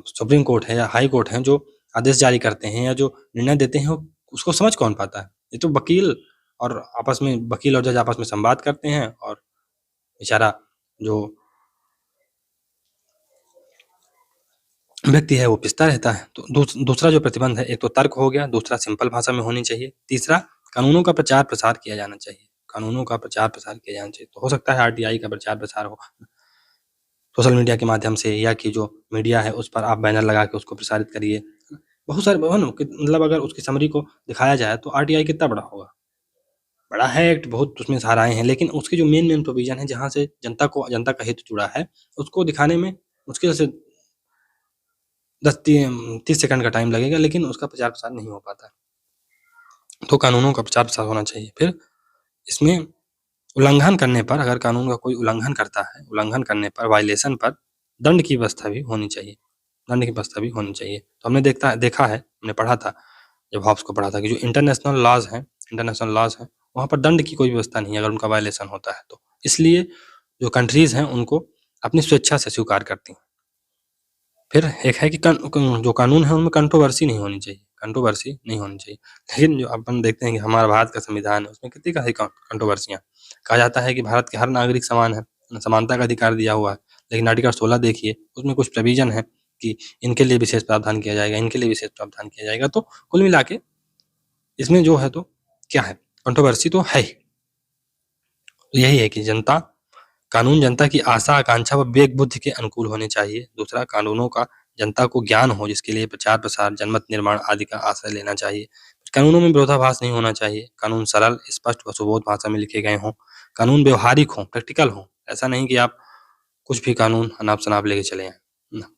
सुप्रीम कोर्ट है या हाई कोर्ट है, जो आदेश जारी करते हैं या जो निर्णय देते हैं उसको समझ कौन पाता है? ये तो वकील और जज आपस में संवाद करते हैं और बेचारा जो व्यक्ति है वो पिसता रहता है। तो दूसरा जो प्रतिबंध है, एक तो तर्क हो गया, दूसरा सिंपल भाषा में होनी चाहिए, तीसरा कानूनों का प्रचार प्रसार किया जाना चाहिए। कानूनों का प्रचार प्रसार किया जाना चाहिए। तो हो सकता है आरटीआई का प्रचार प्रसार हो सोशल मीडिया के माध्यम से, या कि जो मीडिया है उस पर आप बैनर लगा के उसको प्रसारित करिए। बहुत सारे मतलब अगर उसकी समरी को दिखाया जाए तो आरटीआई कितना बड़ा होगा। बड़ा है एक्ट, बहुत उसमें धाराएं हैं, लेकिन उसके जो मेन प्रोविजन है जहाँ से जनता का हित जुड़ा है उसको दिखाने में मुश्किल से 30 सेकंड का टाइम लगेगा, लेकिन उसका प्रचार प्रसार नहीं हो पाता। तो कानूनों का प्रचार प्रसार होना चाहिए। फिर इसमें उल्लंघन करने पर, अगर कानून का कोई उल्लंघन करता है, उल्लंघन करने पर, वायलेशन पर दंड की व्यवस्था भी होनी चाहिए। दंड की व्यवस्था भी होनी चाहिए। तो हमने देखा है, हमने पढ़ा था, जब हॉब्स को पढ़ा था कि जो इंटरनेशनल लॉज हैं वहाँ पर दंड की कोई व्यवस्था नहीं है अगर उनका वायलेशन होता है तो। इसलिए जो कंट्रीज हैं उनको अपनी स्वेच्छा से स्वीकार करती हैं। फिर एक है कि जो कानून है उनमें कंट्रोवर्सी नहीं होनी चाहिए, लेकिन जो अपन देखते हैं कि हमारा भारत का संविधान है उसमें कितनी सारी कंट्रोवर्सियां। कहा जाता है कि भारत के हर नागरिक समान है, समानता का अधिकार दिया हुआ है, लेकिन आर्टिकल 16 देखिए, उसमें कुछ प्रोविजन है कि इनके लिए विशेष प्रावधान किया जाएगा, इनके लिए विशेष प्रावधान किया जाएगा। तो कुल मिला के इसमें जो है तो क्या है, कंट्रोवर्सी तो है ही। यही है कि कानून जनता की आशा आकांक्षा व विवेक बुद्धि के अनुकूल होने चाहिए। दूसरा, कानूनों का जनता को ज्ञान हो जिसके लिए प्रचार प्रसार, जनमत निर्माण आदि का आश्रय लेना चाहिए। कानूनों में विरोधाभास नहीं होना चाहिए। कानून सरल, स्पष्ट व सुबोध भाषा में लिखे गए हों। कानून व्यवहारिक हों, प्रैक्टिकल हों। ऐसा नहीं कि आप कुछ भी कानून अनाप शनाप लेके चले आए।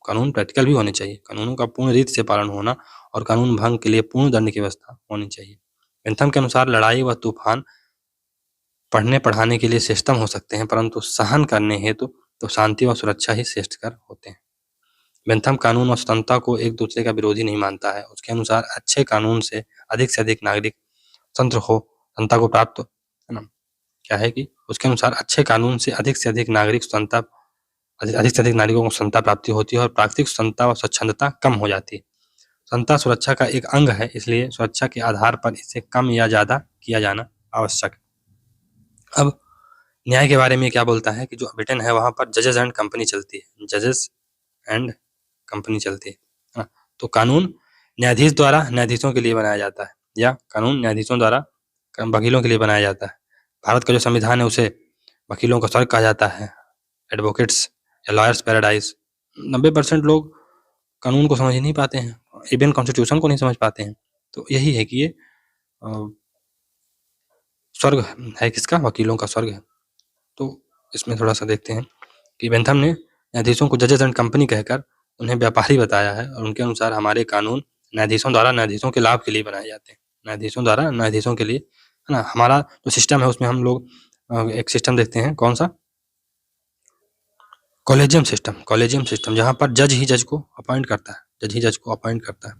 कानून प्रैक्टिकल भी होने चाहिए। कानूनों का पूर्ण रीति से पालन होना और कानून भंग के लिए पूर्ण दंड की व्यवस्था होनी चाहिए। बेंथम के अनुसार लड़ाई व तूफान पढ़ने पढ़ाने के लिए श्रेष्ठतम हो सकते हैं, परंतु सहन करने हेतु तो शांति व सुरक्षा ही श्रेष्ठकर होते हैं। बेंथम कानून और स्वतंत्रता को एक दूसरे का विरोधी नहीं मानता है। उसके अनुसार अच्छे कानून से अधिक नागरिक स्वतंत्रता को प्राप्त, है ना, क्या है कि उसके अनुसार अच्छे कानून से अधिक नागरिकों को स्वतंत्रता प्राप्ति होती है और प्राकृतिक स्वतंत्रता व स्वच्छंदता कम हो जाती है। स्वतंत्रता सुरक्षा का एक अंग है, इसलिए सुरक्षा के आधार पर इसे कम या ज्यादा किया जाना आवश्यक है। अब न्याय के बारे में क्या बोलता है कि जो ब्रिटेन है वहां पर जजेस एंड कंपनी चलती है, ना। तो कानून न्यायाधीश द्वारा न्यायाधीशों के लिए बनाया जाता है, या कानून न्यायाधीशों द्वारा वकीलों के लिए बनाया जाता है। भारत का जो संविधान है उसे वकीलों का स्वर्ग कहा जाता है, एडवोकेट्स या लॉयर्स पैराडाइज। 90% लोग कानून को समझ ही नहीं पाते हैं, इवन कॉन्स्टिट्यूशन को नहीं समझ पाते हैं। तो यही है कि ये स्वर्ग है किसका, वकीलों का स्वर्ग है। तो इसमें थोड़ा सा देखते हैं कि बेंथम ने न्यायाधीशों को जजेस एंड कंपनी कहकर उन्हें व्यापारी बताया है, और उनके अनुसार हमारे कानून न्यायाधीशों द्वारा न्यायाधीशों के लाभ के लिए बनाए जाते हैं, न्यायाधीशों द्वारा न्यायाधीशों के लिए, है ना। हमारा जो सिस्टम है उसमें हम लोग एक सिस्टम देखते हैं, कौन सा, कॉलेजियम सिस्टम, जहाँ पर जज ही जज को अपॉइंट करता है।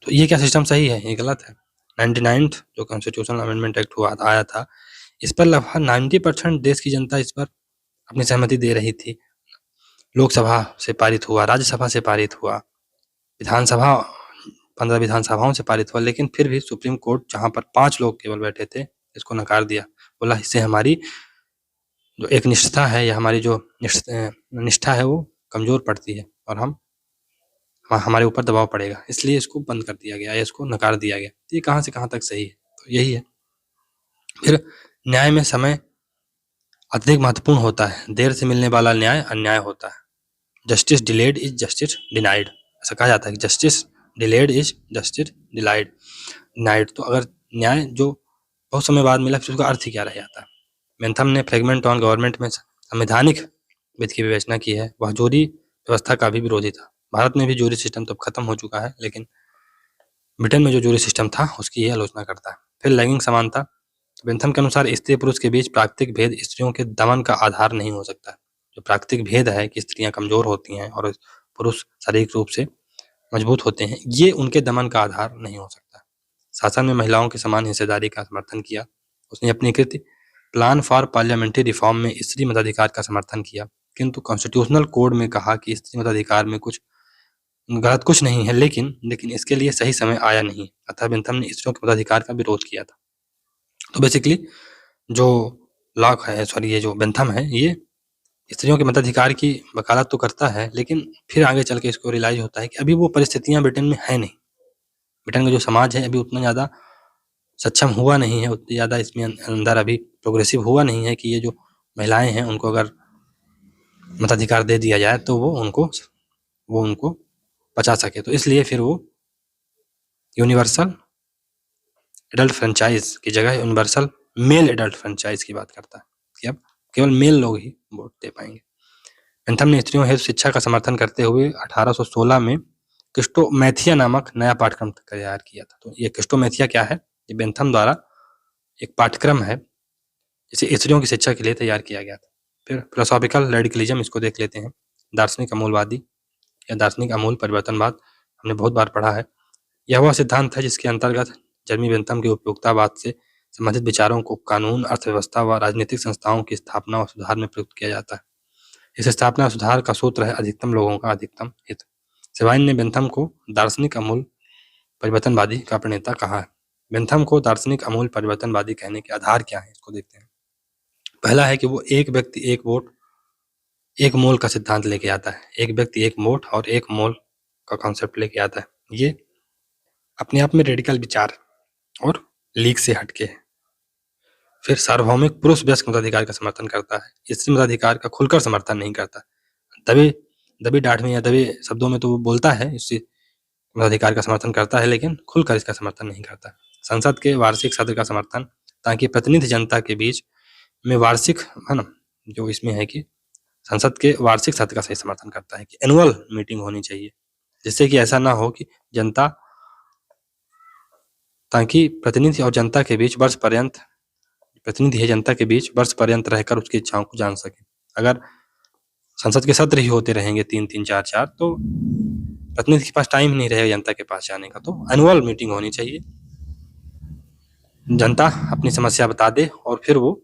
तो ये क्या सिस्टम सही है, ये गलत है। 99th जो कॉन्स्टिट्यूशनल अमेंडमेंट एक्ट आया था, इस पर लगभग 90% देश की जनता इस पर अपनी सहमति दे रही थी। लोकसभा से पारित हुआ, राज्यसभा से पारित हुआ, 15 विधानसभाओं से पारित हुआ, लेकिन फिर भी सुप्रीम कोर्ट, जहां पर 5 लोग केवल बैठे थे, इसको नकार दिया। बोला इससे हमारी जो एक निष्ठा है या हमारी जो निष्ठा है वो कमजोर पड़ती है और हमारे ऊपर दबाव पड़ेगा, इसलिए इसको बंद कर दिया गया, इसको नकार दिया गया। ये कहाँ से कहाँ तक सही है, तो यही है। फिर न्याय में समय अधिक महत्वपूर्ण होता है। देर से मिलने वाला न्याय अन्याय होता है। Justice delayed is justice denied, ऐसा कहा जाता है कि justice delayed is justice denied. तो अगर न्याय जो बहुत समय बाद मिला फिर उसका अर्थ ही क्या रह जाता है। बेंथम ने फ्रेगमेंट ऑन गवर्नमेंट में संवैधानिक विधि की विवेचना की है। वह जूरी व्यवस्था का भी विरोधी था। भारत में भी जूरी सिस्टम तो खत्म हो चुका है, लेकिन ब्रिटेन में जो जूरी सिस्टम था उसकी यह आलोचना करता है। फिर लैंगिक समानता, बेंथम के अनुसार स्त्री पुरुष के बीच प्राकृतिक भेद स्त्रियों के दमन का आधार नहीं हो सकता। जो प्राकृतिक भेद है कि स्त्रियां कमजोर होती हैं और पुरुष शारीरिक रूप से मजबूत होते हैं, ये उनके दमन का आधार नहीं हो सकता। शासन में महिलाओं की समान हिस्सेदारी का समर्थन किया। उसने अपनी कृति प्लान फॉर पार्लियामेंट्री रिफॉर्म में स्त्री मताधिकार का समर्थन किया, किंतु कॉन्स्टिट्यूशनल कोड में कहा कि स्त्री मताधिकार में कुछ गलत कुछ नहीं है, लेकिन इसके लिए सही समय आया नहीं, अतः बेंथम ने स्त्रियों के मताधिकार का विरोध किया था। तो बेसिकली जो लॉक है, सॉरी ये जो बेंथम है, ये स्त्रियों के मताधिकार की वकालत तो करता है, लेकिन फिर आगे चल के इसको रियलाइज होता है कि अभी वो परिस्थितियां ब्रिटेन में है नहीं। ब्रिटेन का जो समाज है अभी उतना ज़्यादा सक्षम हुआ नहीं है, उतनी ज़्यादा इसमें अंदर अभी प्रोग्रेसिव हुआ नहीं है कि ये जो महिलाएं हैं उनको अगर मताधिकार दे दिया जाए तो वो उनको बचा सके। तो इसलिए फिर वो यूनिवर्सल एडल्ट फ्रेंचाइज की जगह यूनिवर्सल मेल एडल्ट फ्रेंचाइज की बात करता है कि अब केवल मेल लोग ही वोट दे पाएंगे। बेंथम ने स्त्रियों हेतु शिक्षा का समर्थन करते हुए 1816 में क्रिस्टोमैथिया नामक नया पाठ्यक्रम तैयार किया था। तो ये क्रिस्टोमैथिया क्या है? ये बेंथम द्वारा एक पाठ्यक्रम है जिसे स्त्रियों की शिक्षा के लिए तैयार किया गया था। फिर फिलोसॉफिकल रेडिकलिज्म, इसको देख लेते हैं। दार्शनिक अमूलवादी या दार्शनिक अमूल परिवर्तनवाद हमने बहुत बार पढ़ा है। यह वह सिद्धांत है जिसके अंतर्गत जर्मी बेंथम के उपयोगितावाद से संबंधित विचारों को कानून, अर्थव्यवस्था व राजनीतिक संस्थाओं की स्थापना और सुधार में प्रयुक्त किया जाता है। इस स्थापना और सुधार का सूत्र है अधिकतम लोगों का अधिकतम हित। सेवाइन ने बेंथम को दार्शनिक अमूल परिवर्तनवादी का प्रणेता कहा है। बेंथम को दार्शनिक अमूल परिवर्तनवादी कहने के आधार क्या है, इसको देखते हैं। पहला है कि वो एक व्यक्ति एक वोट एक मोल का सिद्धांत लेके आता है। एक व्यक्ति एक वोट और एक मोल का कॉन्सेप्ट लेके आता है। ये अपने आप में रेडिकल विचार और लीग से हटके है। फिर सार्वभौमिक पुरुष वयस्क मताधिकार का समर्थन करता है। स्त्री मताधिकार का खुलकर समर्थन नहीं करता। दबे डांट में या दबे शब्दों में तो वो बोलता है स्त्री मताधिकार का समर्थन करता है, लेकिन खुलकर इसका समर्थन नहीं करता। संसद के वार्षिक सत्र का समर्थन, ताकि प्रतिनिधि जनता के बीच में वार्षिक है ना, जो इसमें है कि संसद के वार्षिक सत्र का सही समर्थन करता है कि एनुअल मीटिंग होनी चाहिए, जिससे कि ऐसा ना हो कि ताकि प्रतिनिधि और जनता के बीच प्रतिनिधि है जनता के बीच वर्ष पर्यंत रहकर उसकी इच्छाओं को जान सके। अगर संसद के सत्र ही होते रहेंगे 3-3, 4-4, तो प्रतिनिधि के पास टाइम नहीं रहेगा जनता के पास जाने का। तो एनुअल मीटिंग होनी चाहिए, जनता अपनी समस्या बता दे और फिर वो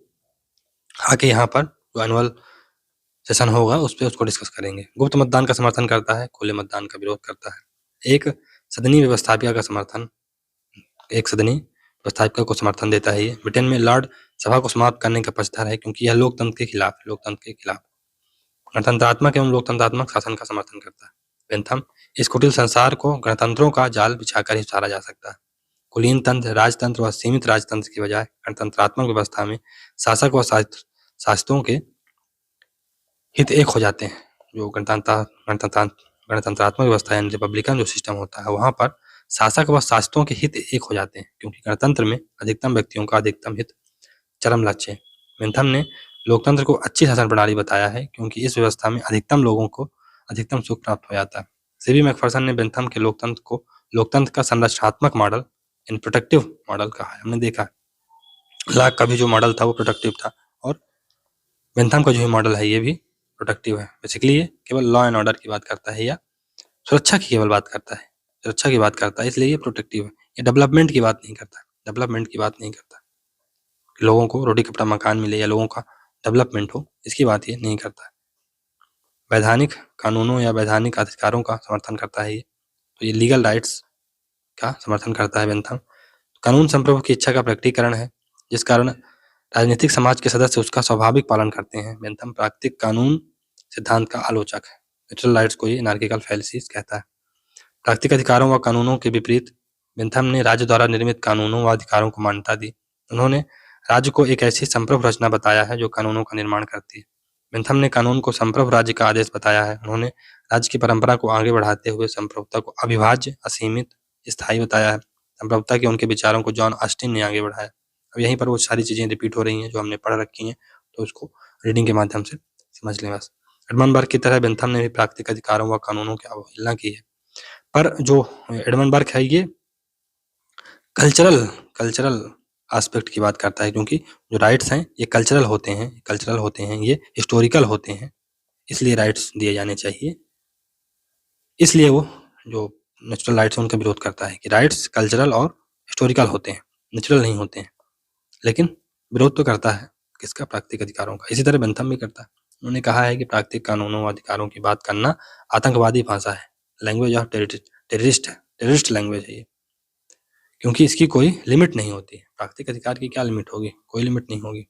आके यहाँ पर जो एनुअल सेशन होगा उस पर उसको डिस्कस करेंगे। गुप्त मतदान का समर्थन करता है, खुले मतदान का विरोध करता है। एक सदनी व्यवस्थापिका को समर्थन देता है। ये ब्रिटेन में लॉर्ड सभा को समाप्त करने का पक्षधर है, क्योंकि यह लोकतंत्र के खिलाफ गणतंत्रात्मक एवं लोकतंत्रात्मक शासन का समर्थन करता है। बेंथम, इस कुटिल संसार को गणतंत्रों का जाल बिछाकर ही सुधारा जा सकता है। कुलीन तंत्र, राजतंत्र व सीमित राजतंत्र की बजाय गणतंत्रात्मक व्यवस्था में शासक व शासितों के हित एक हो जाते हैं। जो गणतंत्रात्मक व्यवस्था यानी रिपब्लिकन जो सिस्टम होता है, वहां पर शासक व शासितों के हित एक हो जाते हैं, क्योंकि गणतंत्र में अधिकतम व्यक्तियों का अधिकतम हित चरम लक्ष्य है। बेंथम ने लोकतंत्र को अच्छी शासन प्रणाली बताया है, क्योंकि इस व्यवस्था में अधिकतम लोगों को अधिकतम सुख प्राप्त हो जाता है। सीबी मैकफरसन ने बेंथम के लोकतंत्र का संरचनात्मक मॉडल इन प्रोटेक्टिव मॉडल कहा है। हमने देखा लाक का भी जो मॉडल था वो प्रोटेक्टिव था, और बेंथम का जो मॉडल है ये भी प्रोटेक्टिव है। बेसिकली ये केवल लॉ एंड ऑर्डर की बात करता है या सुरक्षा की केवल बात करता है, इसलिए ये प्रोटेक्टिव है। ये डेवलपमेंट की बात नहीं करता, लोगों को रोटी कपड़ा मकान मिले या लोगों का डेवलपमेंट हो, इसकी बात ये नहीं करता है। वैधानिक कानूनों या वैधानिक अधिकारों का समर्थन करता है ये, तो ये लीगल राइट्स का समर्थन करता है बेंथम। कानून संप्रभु की इच्छा का प्रकटीकरण है, जिस कारण राजनीतिक समाज के सदस्य उसका स्वाभाविक पालन करते हैं। बेंथम प्राकृतिक कानून सिद्धांत का आलोचक है। नेचुरल राइट्स को ये एनार्किकल फैलेसीज कहता है। प्राकृतिक अधिकारों व कानूनों के विपरीत बेंथम ने राज्य द्वारा निर्मित कानूनों व अधिकारों को मान्यता दी। उन्होंने राज्य को एक ऐसी संप्रभु रचना बताया है जो कानूनों का निर्माण करती है। बेंथम ने कानून को संप्रभु राज्य का आदेश बताया है। उन्होंने राज्य की परंपरा को आगे बढ़ाते हुए संप्रभुता को अविभाज्य, असीमित, स्थायी बताया है। संप्रभुता के उनके विचारों को जॉन ऑस्टिन ने आगे बढ़ाया। अब यहीं पर वो सारी चीजें रिपीट हो रही हैं जो हमने पढ़ रखी हैं, तो उसको रीडिंग के माध्यम से समझ लें बस। एडमंड बर्ग की तरह बेंथम ने भी प्राकृतिक अधिकारों व कानूनों की अवहेलना की है, पर जो एडमंड बर्ग है ये कल्चरल एस्पेक्ट की बात करता है, क्योंकि जो राइट्स हैं ये कल्चरल होते हैं, ये हिस्टोरिकल होते हैं, इसलिए राइट्स दिए जाने चाहिए। इसलिए वो जो नेचुरल राइट्स उनका विरोध करता है कि राइट्स कल्चरल और हिस्टोरिकल होते हैं, नेचुरल नहीं होते हैं। लेकिन विरोध तो करता है किसका? प्राकृतिक अधिकारों का। इसी तरह बेंथम भी करता है। उन्होंने कहा है कि प्राकृतिक कानूनों व अधिकारों की बात करना आतंकवादी भाषा है, लैंग्वेज ऑफ टेररिस्ट लैंग्वेज है ये, क्योंकि इसकी कोई लिमिट नहीं होती है। प्राकृतिक अधिकार की क्या लिमिट होगी, कोई लिमिट नहीं होगी।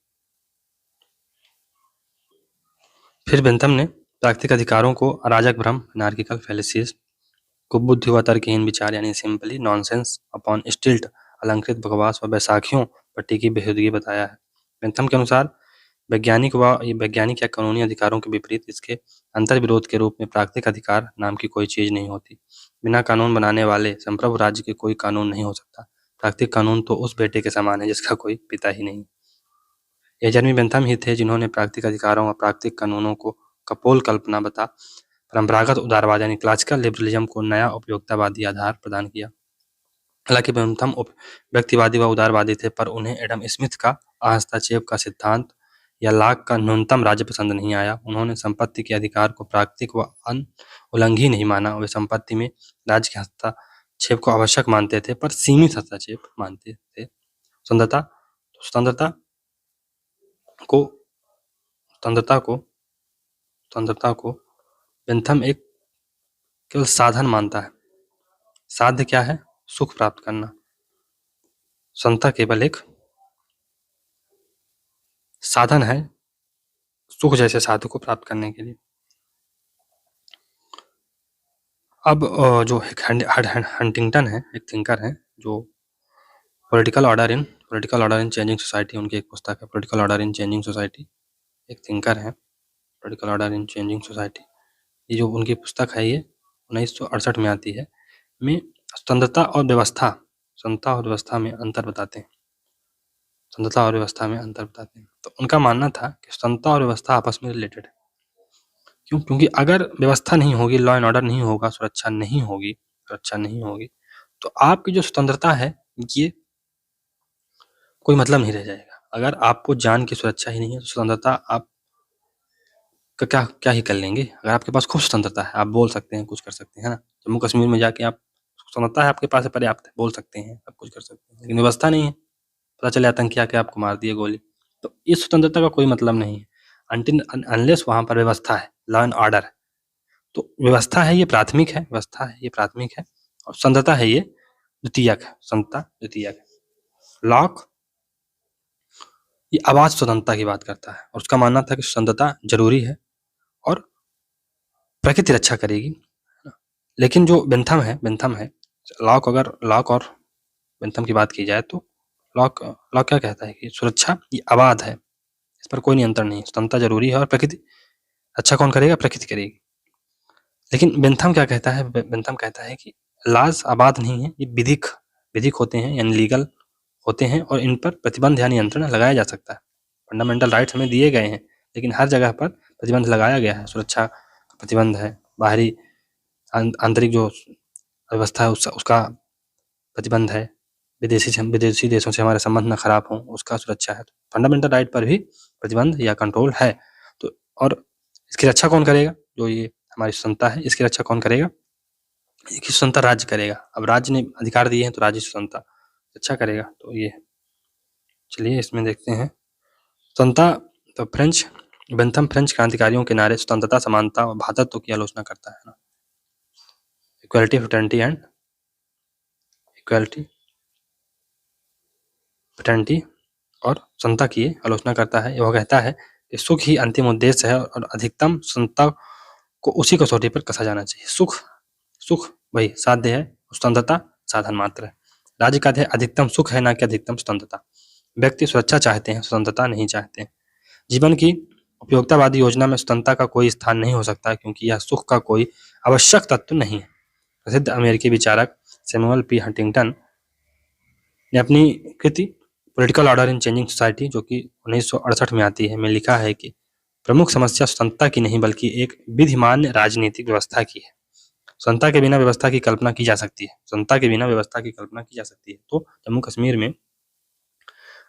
फिर बेंथम ने प्राकृतिक अधिकारों को अराजक भ्रम, अनार्किकल फैलेसीज, कुबुद्धि व तर्कहीन विचार यानी सिंपली नॉनसेंस अपॉन स्टिल्ट, अलंकृत बकवास व बैसाखियों पर टिकी बेहूदगी बताया है। बेंथम के अनुसार वैज्ञानिक या कानूनी अधिकारों के विपरीत इसके अंतर्विरोध के रूप में प्राकृतिक अधिकार नाम की कोई चीज नहीं होती। बिना कानून बनाने वाले संप्रभु राज्य के कोई कानून नहीं हो सकता। प्राकृतिक कानून तो उस बेटे के समान है जिसका कोई पिता ही नहीं। ये जर्मी बेंथम ही थे जिन्होंने प्राकृतिक अधिकारों और प्राकृतिक कानूनों को कपोल कल्पना बता परंपरागत उदारवाद यानी क्लासिकल लिबरलिज्म को नया उपयोगितावादी आधार प्रदान किया। हालांकि बेंथम व्यक्तिवादी व उदारवादी थे, पर उन्हें एडम स्मिथ का हस्तक्षेप का सिद्धांत या लाक का न्यूनतम राज्य पसंद नहीं आया। उन्होंने संपत्ति के अधिकार को प्राकृतिक व अनुल्लंघनीय नहीं माना। वे संपत्ति में राज्य के हस्तक्षेप को आवश्यक मानते थे, पर सीमित हस्तक्षेप मानते थे। स्वतंत्रता को बेंथम एक केवल साधन मानता है। साध्य क्या है? सुख प्राप्त करना। स्वतंत्रता केवल एक साधन है सुख जैसे साध्य को प्राप्त करने के लिए। अब जो हंटिंगटन है, एक थिंकर है, जो political order in changing society, उनकी एक पुस्तक है political order in changing society. एक थिंकर है, political order in changing society. ये जो उनकी पुस्तक है, ये 1968 में आती है। में स्वतंत्रता और व्यवस्था में अंतर बताते हैं। तो उनका मानना था कि स्वतंत्रता और व्यवस्था आपस में रिलेटेड है। क्यों? क्योंकि अगर व्यवस्था नहीं होगी, लॉ एंड ऑर्डर नहीं होगा, सुरक्षा नहीं होगी, तो आपकी जो स्वतंत्रता है ये कोई मतलब नहीं रह जाएगा। अगर आपको जान की सुरक्षा ही नहीं है तो स्वतंत्रता आप क्या ही कर लेंगे। अगर आपके पास खूब स्वतंत्रता है, आप बोल सकते हैं, कुछ कर सकते हैं, है ना। जम्मू कश्मीर में जाके आप स्वतंत्रता है आपके पास, पर्याप्त है, बोल सकते हैं, आप कुछ कर सकते हैं, लेकिन व्यवस्था नहीं है, पता चले आतंकी आके आपको मार दिए गोली, तो इस स्वतंत्रता का कोई मतलब नहीं है अनलेस वहां पर व्यवस्था है, लॉ एंड ऑर्डर है। तो व्यवस्था है ये प्राथमिक है, और स्वतंत्रता है ये द्वितीयक है। लॉक ये आवाज स्वतंत्रता की बात करता है और उसका मानना था कि स्वतंत्रता जरूरी है और प्रकृति रक्षा करेगी। लेकिन जो बेंथम है लॉक और बेंथम की बात की जाए तो लॉक क्या कहता है कि सुरक्षा ये अबाध है, इस पर कोई नियंत्रण नहीं, स्वतंत्रता जरूरी है और प्रकृति अच्छा कौन करेगा? प्रकृति करेगी। लेकिन बेंथम क्या कहता है? बेंथम कहता है कि लाज आबाद नहीं है, ये विधिक होते हैं यानी लीगल होते हैं और इन पर प्रतिबंध या नियंत्रण लगाया जा सकता है। फंडामेंटल राइट्स हमें दिए गए हैं, लेकिन हर जगह पर प्रतिबंध लगाया गया है। सुरक्षा का प्रतिबंध है, बाहरी आंतरिक जो व्यवस्था है उसका प्रतिबंध है, विदेशी देशों से हमारे संबंध न खराब हो उसका सुरक्षा है। फंडामेंटल राइट पर भी प्रतिबंध या कंट्रोल है। तो और इसकी रक्षा कौन करेगा? जो ये हमारी स्वतंत्रता है, इसकी रक्षा कौन करेगा? इसकी स्वतंत्रता राज्य करेगा। अब राज्य ने अधिकार दिए हैं तो राज्य स्वतंत्रता रक्षा करेगा। तो ये चलिए इसमें देखते हैं स्वतंत्रता। तो बेंथम फ्रेंच क्रांतिकारियों के नारे स्वतंत्रता, समानता और भातृत्व की आलोचना करता है ना, इक्वालिटी, फ्रेटर्निटी और स्वतंत्रता की आलोचना करता है। वह कहता है कि सुख ही अंतिम उद्देश्य है और अधिकतम स्वतंत्रता को उसी कसौटी पर कसा जाना चाहिए। सुख वही साध्य है, स्वतंत्रता साधन मात्र है। राज्य का ध्येय अधिकतम सुख है, ना कि अधिकतम स्वतंत्रता। व्यक्ति सुरक्षा चाहते हैं, स्वतंत्रता नहीं चाहते। जीवन की उपयोगितावादी योजना में स्वतंत्रता का कोई स्थान नहीं हो सकता, क्योंकि यह सुख का कोई आवश्यक तत्व नहीं है। प्रसिद्ध अमेरिकी विचारक सैमुअल पी हंटिंगटन ने अपनी कृति political order in changing society, जो कि 1968 में आती है, में लिखा है कि प्रमुख समस्या स्वतंत्रता की नहीं बल्कि एक विधिमान्य राजनीतिक व्यवस्था की है। स्वतंत्रता के बिना व्यवस्था की कल्पना की जा सकती है। तो जम्मू कश्मीर में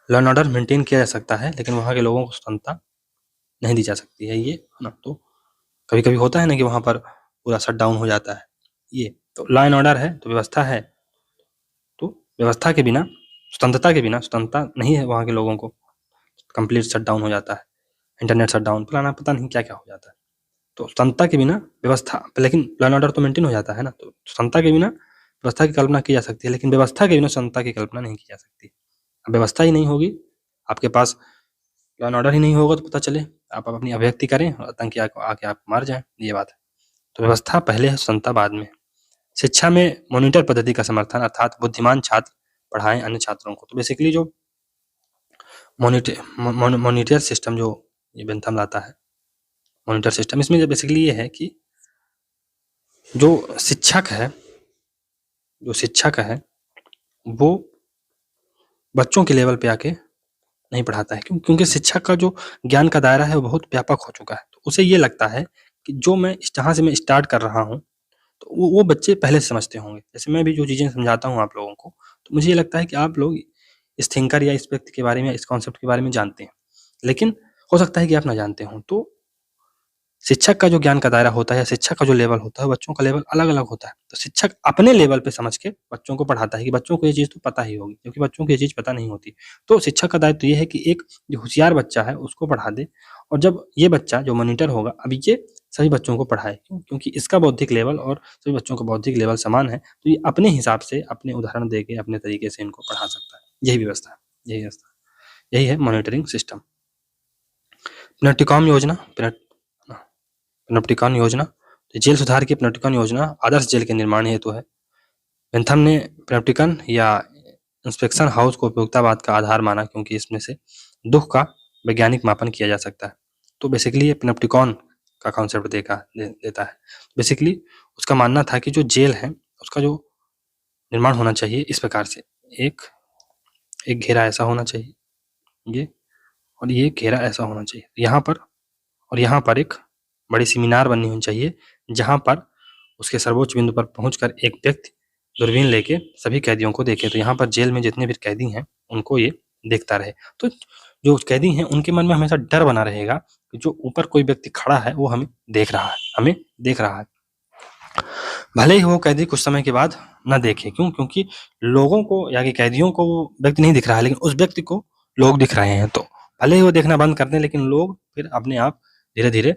लॉ एंड ऑर्डर मेंटेन किया जा सकता है, लेकिन वहाँ के लोगों को स्वतंत्रता नहीं दी जा सकती है। ये ना, तो कभी कभी होता है ना कि वहाँ पर पूरा शट डाउन हो जाता है। ये तो लॉ एंड ऑर्डर है तो व्यवस्था है, तो व्यवस्था के बिना स्वतंत्रता नहीं है। वहाँ के लोगों को कंप्लीट शट डाउन हो जाता है, इंटरनेट शट डाउन, फलाना पता नहीं क्या क्या हो जाता है। तो समता के बिना व्यवस्था, लेकिन लॉ एंड ऑर्डर तो मेंटेन हो जाता है ना, तो समता के बिना व्यवस्था की कल्पना की जा सकती है, लेकिन व्यवस्था के बिना समता की कल्पना नहीं की जा सकती। अब व्यवस्था ही नहीं होगी, आपके पास लॉ एंड ऑर्डर ही नहीं होगा, तो पता चले आप अपनी अभिव्यक्ति करें और आतंकी आके आप मार जाएं, ये बात है। तो व्यवस्था पहले है, समता बाद में। शिक्षा में मॉनिटर पद्धति का समर्थन, अर्थात बुद्धिमान छात्र पढ़ाएं अन्य छात्रों को। तो बेसिकली जो मॉनिटर सिस्टम जो ये बेंथम लाता है, मॉनिटर सिस्टम, इसमें बेसिकली ये है कि जो शिक्षक है वो बच्चों के लेवल पे आके नहीं पढ़ाता है, क्योंकि शिक्षक का जो ज्ञान का दायरा है वो बहुत व्यापक हो चुका है। तो उसे ये लगता है कि जो मैं जहाँ से मैं स्टार्ट कर रहा हूँ, तो वो बच्चे पहले से समझते होंगे। जैसे मैं भी जो चीज़ें समझाता हूँ आप लोगों को, तो मुझे ये लगता है कि आप लोग इस थिंकर या इस व्यक्ति के बारे में, इस कॉन्सेप्ट के बारे में जानते हैं, लेकिन हो सकता है कि आप ना जानते हों। तो शिक्षक का जो ज्ञान का दायरा होता है या शिक्षक का जो लेवल होता है, बच्चों का लेवल अलग-अलग होता है। तो शिक्षक अपने लेवल पे समझ के बच्चों को पढ़ाता है कि बच्चों को ये चीज़ तो पता ही होगी, क्योंकि बच्चों को ये चीज़ पता नहीं होती। तो शिक्षक का दायित्व ये है कि एक जो होशियार बच्चा है उसको पढ़ा दे, और जब ये बच्चा जो मॉनिटर होगा, अब ये सभी बच्चों को पढ़ाए। क्यों? क्योंकि इसका बौद्धिक लेवल और सभी बच्चों का बौद्धिक लेवल समान है, तो ये अपने हिसाब से, अपने उदाहरण देके, अपने तरीके से इनको पढ़ा सकता है। यही व्यवस्था है, यही व्यवस्था है। यही है मॉनिटरिंग सिस्टम। पेनोप्टिकॉन योजना, पेनोप्टिकॉन योजना, तो जेल सुधार की पेनोप्टिकॉन योजना आदर्श जेल के निर्माण हेतु है। बेंथम ने पेनोप्टिकॉन या इंस्पेक्शन हाउस को उपयोगितावाद का आधार माना, क्योंकि इसमें से दुख का वैज्ञानिक मापन किया जा सकता है। तो बेसिकली ये पेनोप्टिकॉन का कॉन्सेप्ट देता है। बेसिकली उसका मानना था कि जो जेल है उसका जो निर्माण होना चाहिए इस प्रकार से, एक घेरा ऐसा होना चाहिए, ये, और ये घेरा ऐसा होना चाहिए यहाँ पर, और यहाँ पर एक बड़ी सी मीनार बननी होनी चाहिए, जहाँ पर उसके सर्वोच्च बिंदु पर पहुंचकर एक व्यक्ति दूरबीन लेके सभी कैदियों को देखे। तो यहाँ पर जेल में जितने भी कैदी हैं उनको ये देखता रहे। तो जो कैदी हैं उनके मन में हमेशा डर बना रहेगा कि जो ऊपर कोई व्यक्ति खड़ा है वो हमें देख रहा है। भले ही वो कैदी कुछ समय के बाद न देखे, क्यों? क्योंकि लोगों को या कि कैदियों को वो व्यक्ति नहीं दिख रहा है, लेकिन उस व्यक्ति को लोग दिख रहे हैं। तो भले ही वो देखना बंद कर दें, लेकिन लोग फिर अपने आप धीरे-धीरे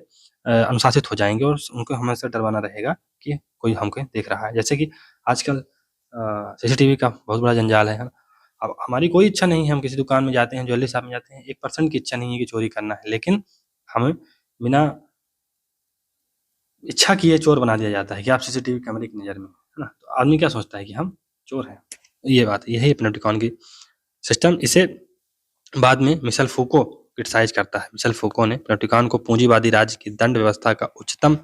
अनुशासित हो जाएँगे और उनको हमेशा डर बना रहेगा कि कोई हमको देख रहा है। जैसे कि आजकल सीसीटीवी का बहुत बड़ा जंजाल है ना? अब हमारी कोई इच्छा नहीं है, हम किसी दुकान में जाते हैं, ज्वेलरी शॉप में जाते हैं, 1% की इच्छा नहीं है कि चोरी करना है, लेकिन हमें बिना इच्छा किए चोर बना दिया जाता है कि आप सीसीटीवी कैमरे की नज़र में, है ना? तो आदमी क्या सोचता है कि हम चोर हैं। ये बात, यही है पेनोप्टिकॉन की सिस्टम। इसे बाद में मिशेल फूको क्रिटिसाइज करता है। मिशेल फूको ने पेनोप्टिकॉन को पूंजीवादी राज्य की दंड व्यवस्था का उच्चतम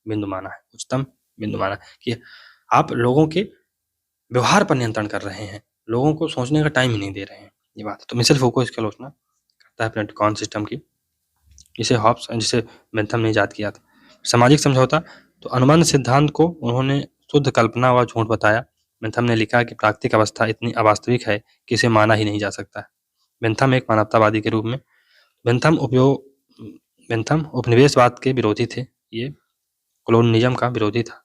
बिंदु माना है कि आप लोगों के व्यवहार पर नियंत्रण कर रहे हैं, लोगों को सोचने का टाइम ही नहीं दे रहे हैं, ये बात है। तो मिशेल फूको इसकी आलोचना करता है पेनोप्टिकॉन सिस्टम की, जिसे बेंथम ने इजाद किया था। सामाजिक समझौता, तो अनुबंध सिद्धांत को उन्होंने शुद्ध कल्पना व झूठ बताया। बेंथम ने लिखा कि प्राकृतिक अवस्था इतनी अवास्तविक है कि इसे माना ही नहीं जा सकता है। बेंथम एक मानवतावादी के रूप में, बेंथम उपनिवेशवाद के विरोधी थे, ये कॉलोनियलिज्म का विरोधी था।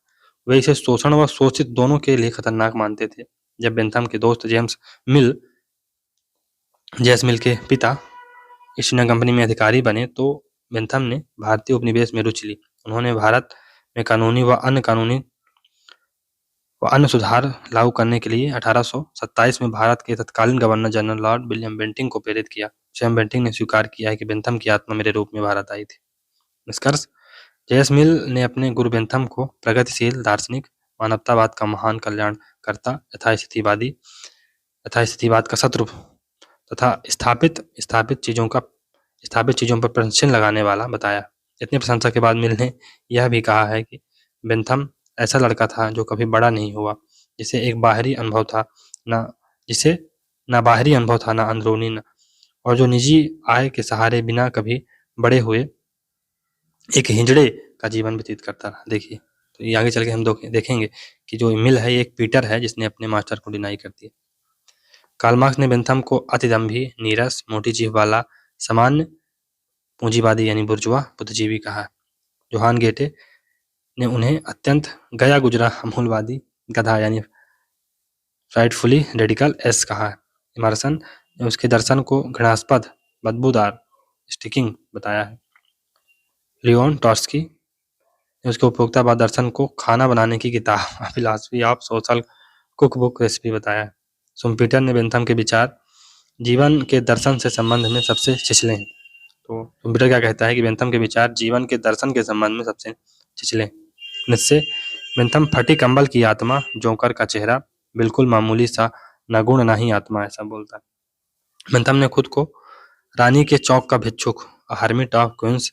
वे इसे शोषण व शोषित दोनों के लिए खतरनाक मानते थे। जब बेंथम के दोस्त जेम्स मिल के पिता ईस्ट इंडिया कंपनी में अधिकारी बने, तो बेंथम ने भारतीय उपनिवेश में रुचि ली। उन्होंने भारत में कानूनी व अन्य सुधार लागू करने के लिए 1827 में भारत के तत्कालीन governor general Lord William Bentinck को प्रेरित किया। स्वयं बेंटिंक ने स्वीकार किया है कि बेंथम की आत्मा मेरे रूप में भारत आई थी। निष्कर्ष, जेएस मिल ने अपने गुरु बेंथम को प्रगतिशील दार्शनिक, मानवतावाद का महान कल्याणकर्ता, यथास्थितिवाद का शत्रु तथा स्थापित चीजों पर प्रश्न लगाने वाला बताया। इतनी प्रशंसा के बाद मिल ने यह भी कहा है कि बेंथम ऐसा लड़का था जो कभी बड़ा नहीं हुआ, जिसे ना बाहरी अनुभव था ना अंदरूनी, और जो निजी आय के सहारे बिना कभी बड़े हुए एक हिजड़े का जीवन व्यतीत करता रहा। देखिए, तो ये आगे चल के हम देखेंगे कि जो मिल है ये एक पीटर है जिसने अपने मास्टर को डिनाई कर दिया। कार्ल मार्क्स ने बेंथम को अतिदम्भी, नीरस, मोटी जीभ वाला, सामान्य पूंजीवादी यानी बुर्जुआ बुद्धिजीवी कहा। जोहान गेटे ने उन्हें अत्यंत गया गुजरा मूलवादी, गधा यानी फ्राइडफुली रेडिकल एस कहा। इमर्सन ने उसके दर्शन को घृणास्पद, बदबूदार, स्टिकिंग बताया है। लियोन ट्रॉट्स्की उसके उपभोक्तावाद दर्शन को खाना बनाने की किताब philosophy of social cook book recipe बताया है। सुम्पीटर ने बेंथम के विचार जीवन के दर्शन से संबंध में सबसे छिछले हैं। तो सुम्पीटर क्या कहता है कि बेंथम के विचार जीवन के दर्शन के संबंध में सबसे छिछले हैं। निश्चय बेंथम फटी कंबल की आत्मा, जोकर का चेहरा, बिल्कुल मामूली सा, न गुण न ही आत्मा, ऐसा बोलता है। बेंथम ने खुद को रानी के चौक का भिक्षुक, hermit of Queen's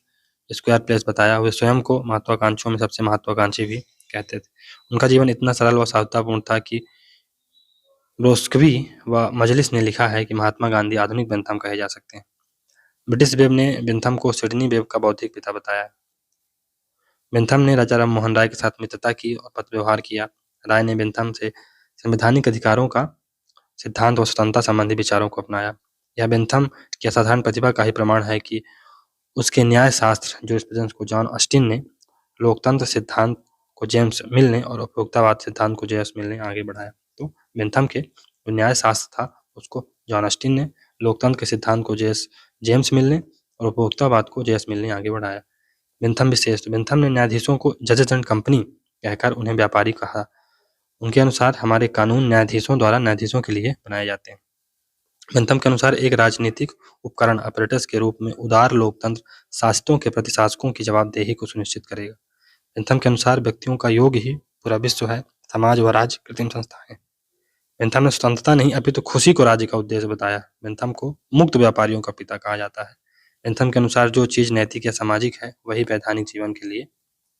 Square place बताया। वे स्वयं को महत्वाकांक्षियों में सबसे महत्वाकांक्षी भी कहते थे। उनका जीवन इतना सरल व साधुतापूर्ण था कि रोस्कवी व मजलिस ने लिखा है कि महात्मा गांधी आधुनिक बेंथम कहे जा सकते हैं। ब्रिटिश वेब ने बेंथम को सिडनी वेब का बौद्धिक पिता बताया। बेंथम ने राजा राम मोहन राय के साथ मित्रता की और पत्र व्यवहार किया। राय ने बेंथम से संवैधानिक अधिकारों का सिद्धांत व स्वतंत्रता संबंधी विचारों को अपनाया। यह बेंथम की असाधारण प्रतिभा का ही प्रमाण है कि उसके न्याय शास्त्र जूरिस्प्रूडेंस को जॉन ऑस्टिन ने, लोकतंत्र सिद्धांत को जेम्स मिल ने और उपभोक्तावाद सिद्धांत को जेम्स मिल ने आगे बढ़ाया। तो बेंथम के जो न्याय शास्त्र था उसको जॉन ऑस्टिन ने, लोकतंत्र के सिद्धांत को जेम्स मिल ने और उपभोक्तावाद को जेम्स मिल ने आगे बढ़ाया। बेंथम विशेष, तो बेंथम ने न्यायाधीशों को जजेस एंड कंपनी कहकर उन्हें व्यापारी कहा। उनके अनुसार हमारे कानून न्यायाधीशों द्वारा न्यायाधीशों के लिए बनाए जाते हैं। बेंथम के अनुसार एक राजनीतिक उपकरण ऑपरेटर्स के रूप में उदार लोकतंत्र शासितों के प्रति शासकों की जवाबदेही को सुनिश्चित करेगा। बेंथम के अनुसार व्यक्तियों का योग ही पूरा विश्व है, समाज व राज्य कृत्रिम संस्थाएं। बेंथम ने स्वतंत्रता नहीं अपितु खुशी को राज्य का उद्देश्य बताया। बेंथम को मुक्त व्यापारियों का पिता कहा जाता है। बेंथम के अनुसार जो चीज नैतिक या सामाजिक है वही वैधानिक जीवन के लिए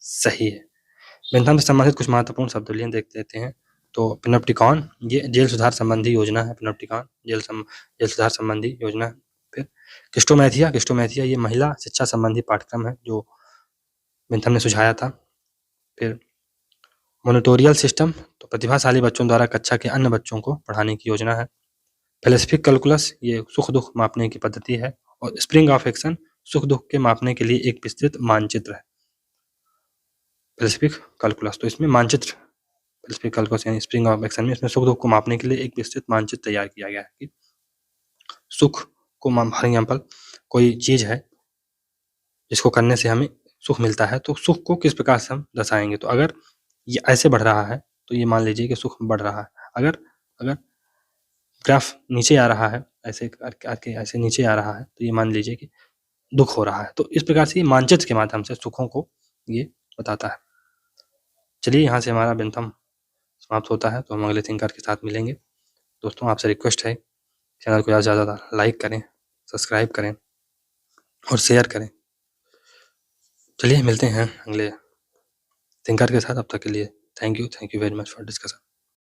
सही है। बेंथम से संबंधित कुछ महत्वपूर्ण शब्दावलियां देख लेते हैं। तो पिनोप्टिकॉन, ये जेल सुधार संबंधी योजना है। पिनोप्टिकॉन जेल सुधार संबंधी योजना है। फिर क्रिस्टोमैथिया ये महिला शिक्षा संबंधी पाठ्यक्रम है जो बेंथम ने सुझाया था। फिर मोनिटोरियल सिस्टम, तो प्रतिभाशाली बच्चों द्वारा कक्षा के अन्य बच्चों को पढ़ाने की योजना है। फिलोसफिक कैलकुलस, ये सुख दुख मापने की पद्धति है। और स्प्रिंग ऑफ एक्शन, सुख दुख के मापने के लिए एक विस्तृत मानचित्र है। फिलोसफिक कैलकुलस, तो इसमें मानचित्र, फिलोसफिक कैलकुलस यानी स्प्रिंग ऑफ एक्शन में इसमें सुख दुख को मापने के लिए एक विस्तृत मानचित्र तैयार किया गया है कि सुख को, फॉर एग्जाम्पल कोई चीज है जिसको करने से हमें सुख मिलता है, तो सुख को किस प्रकार से हम दर्शाएंगे। तो अगर ये ऐसे बढ़ रहा है तो ये मान लीजिए कि सुख बढ़ रहा है। अगर अगर ग्राफ नीचे आ रहा है, ऐसे करके ऐसे नीचे आ रहा है, तो ये मान लीजिए कि दुख हो रहा है। तो इस प्रकार से मानचित्र के माध्यम से सुखों को ये बताता है। चलिए यहाँ से हमारा बेंथम समाप्त होता है। तो हम अगले थिंकर के साथ मिलेंगे। दोस्तों आपसे रिक्वेस्ट है चैनल को ज़्यादा से ज़्यादा लाइक करें, सब्सक्राइब करें और शेयर करें। चलिए मिलते हैं अगले थिंकर के साथ। अब तक के लिए thank you very much for discussion.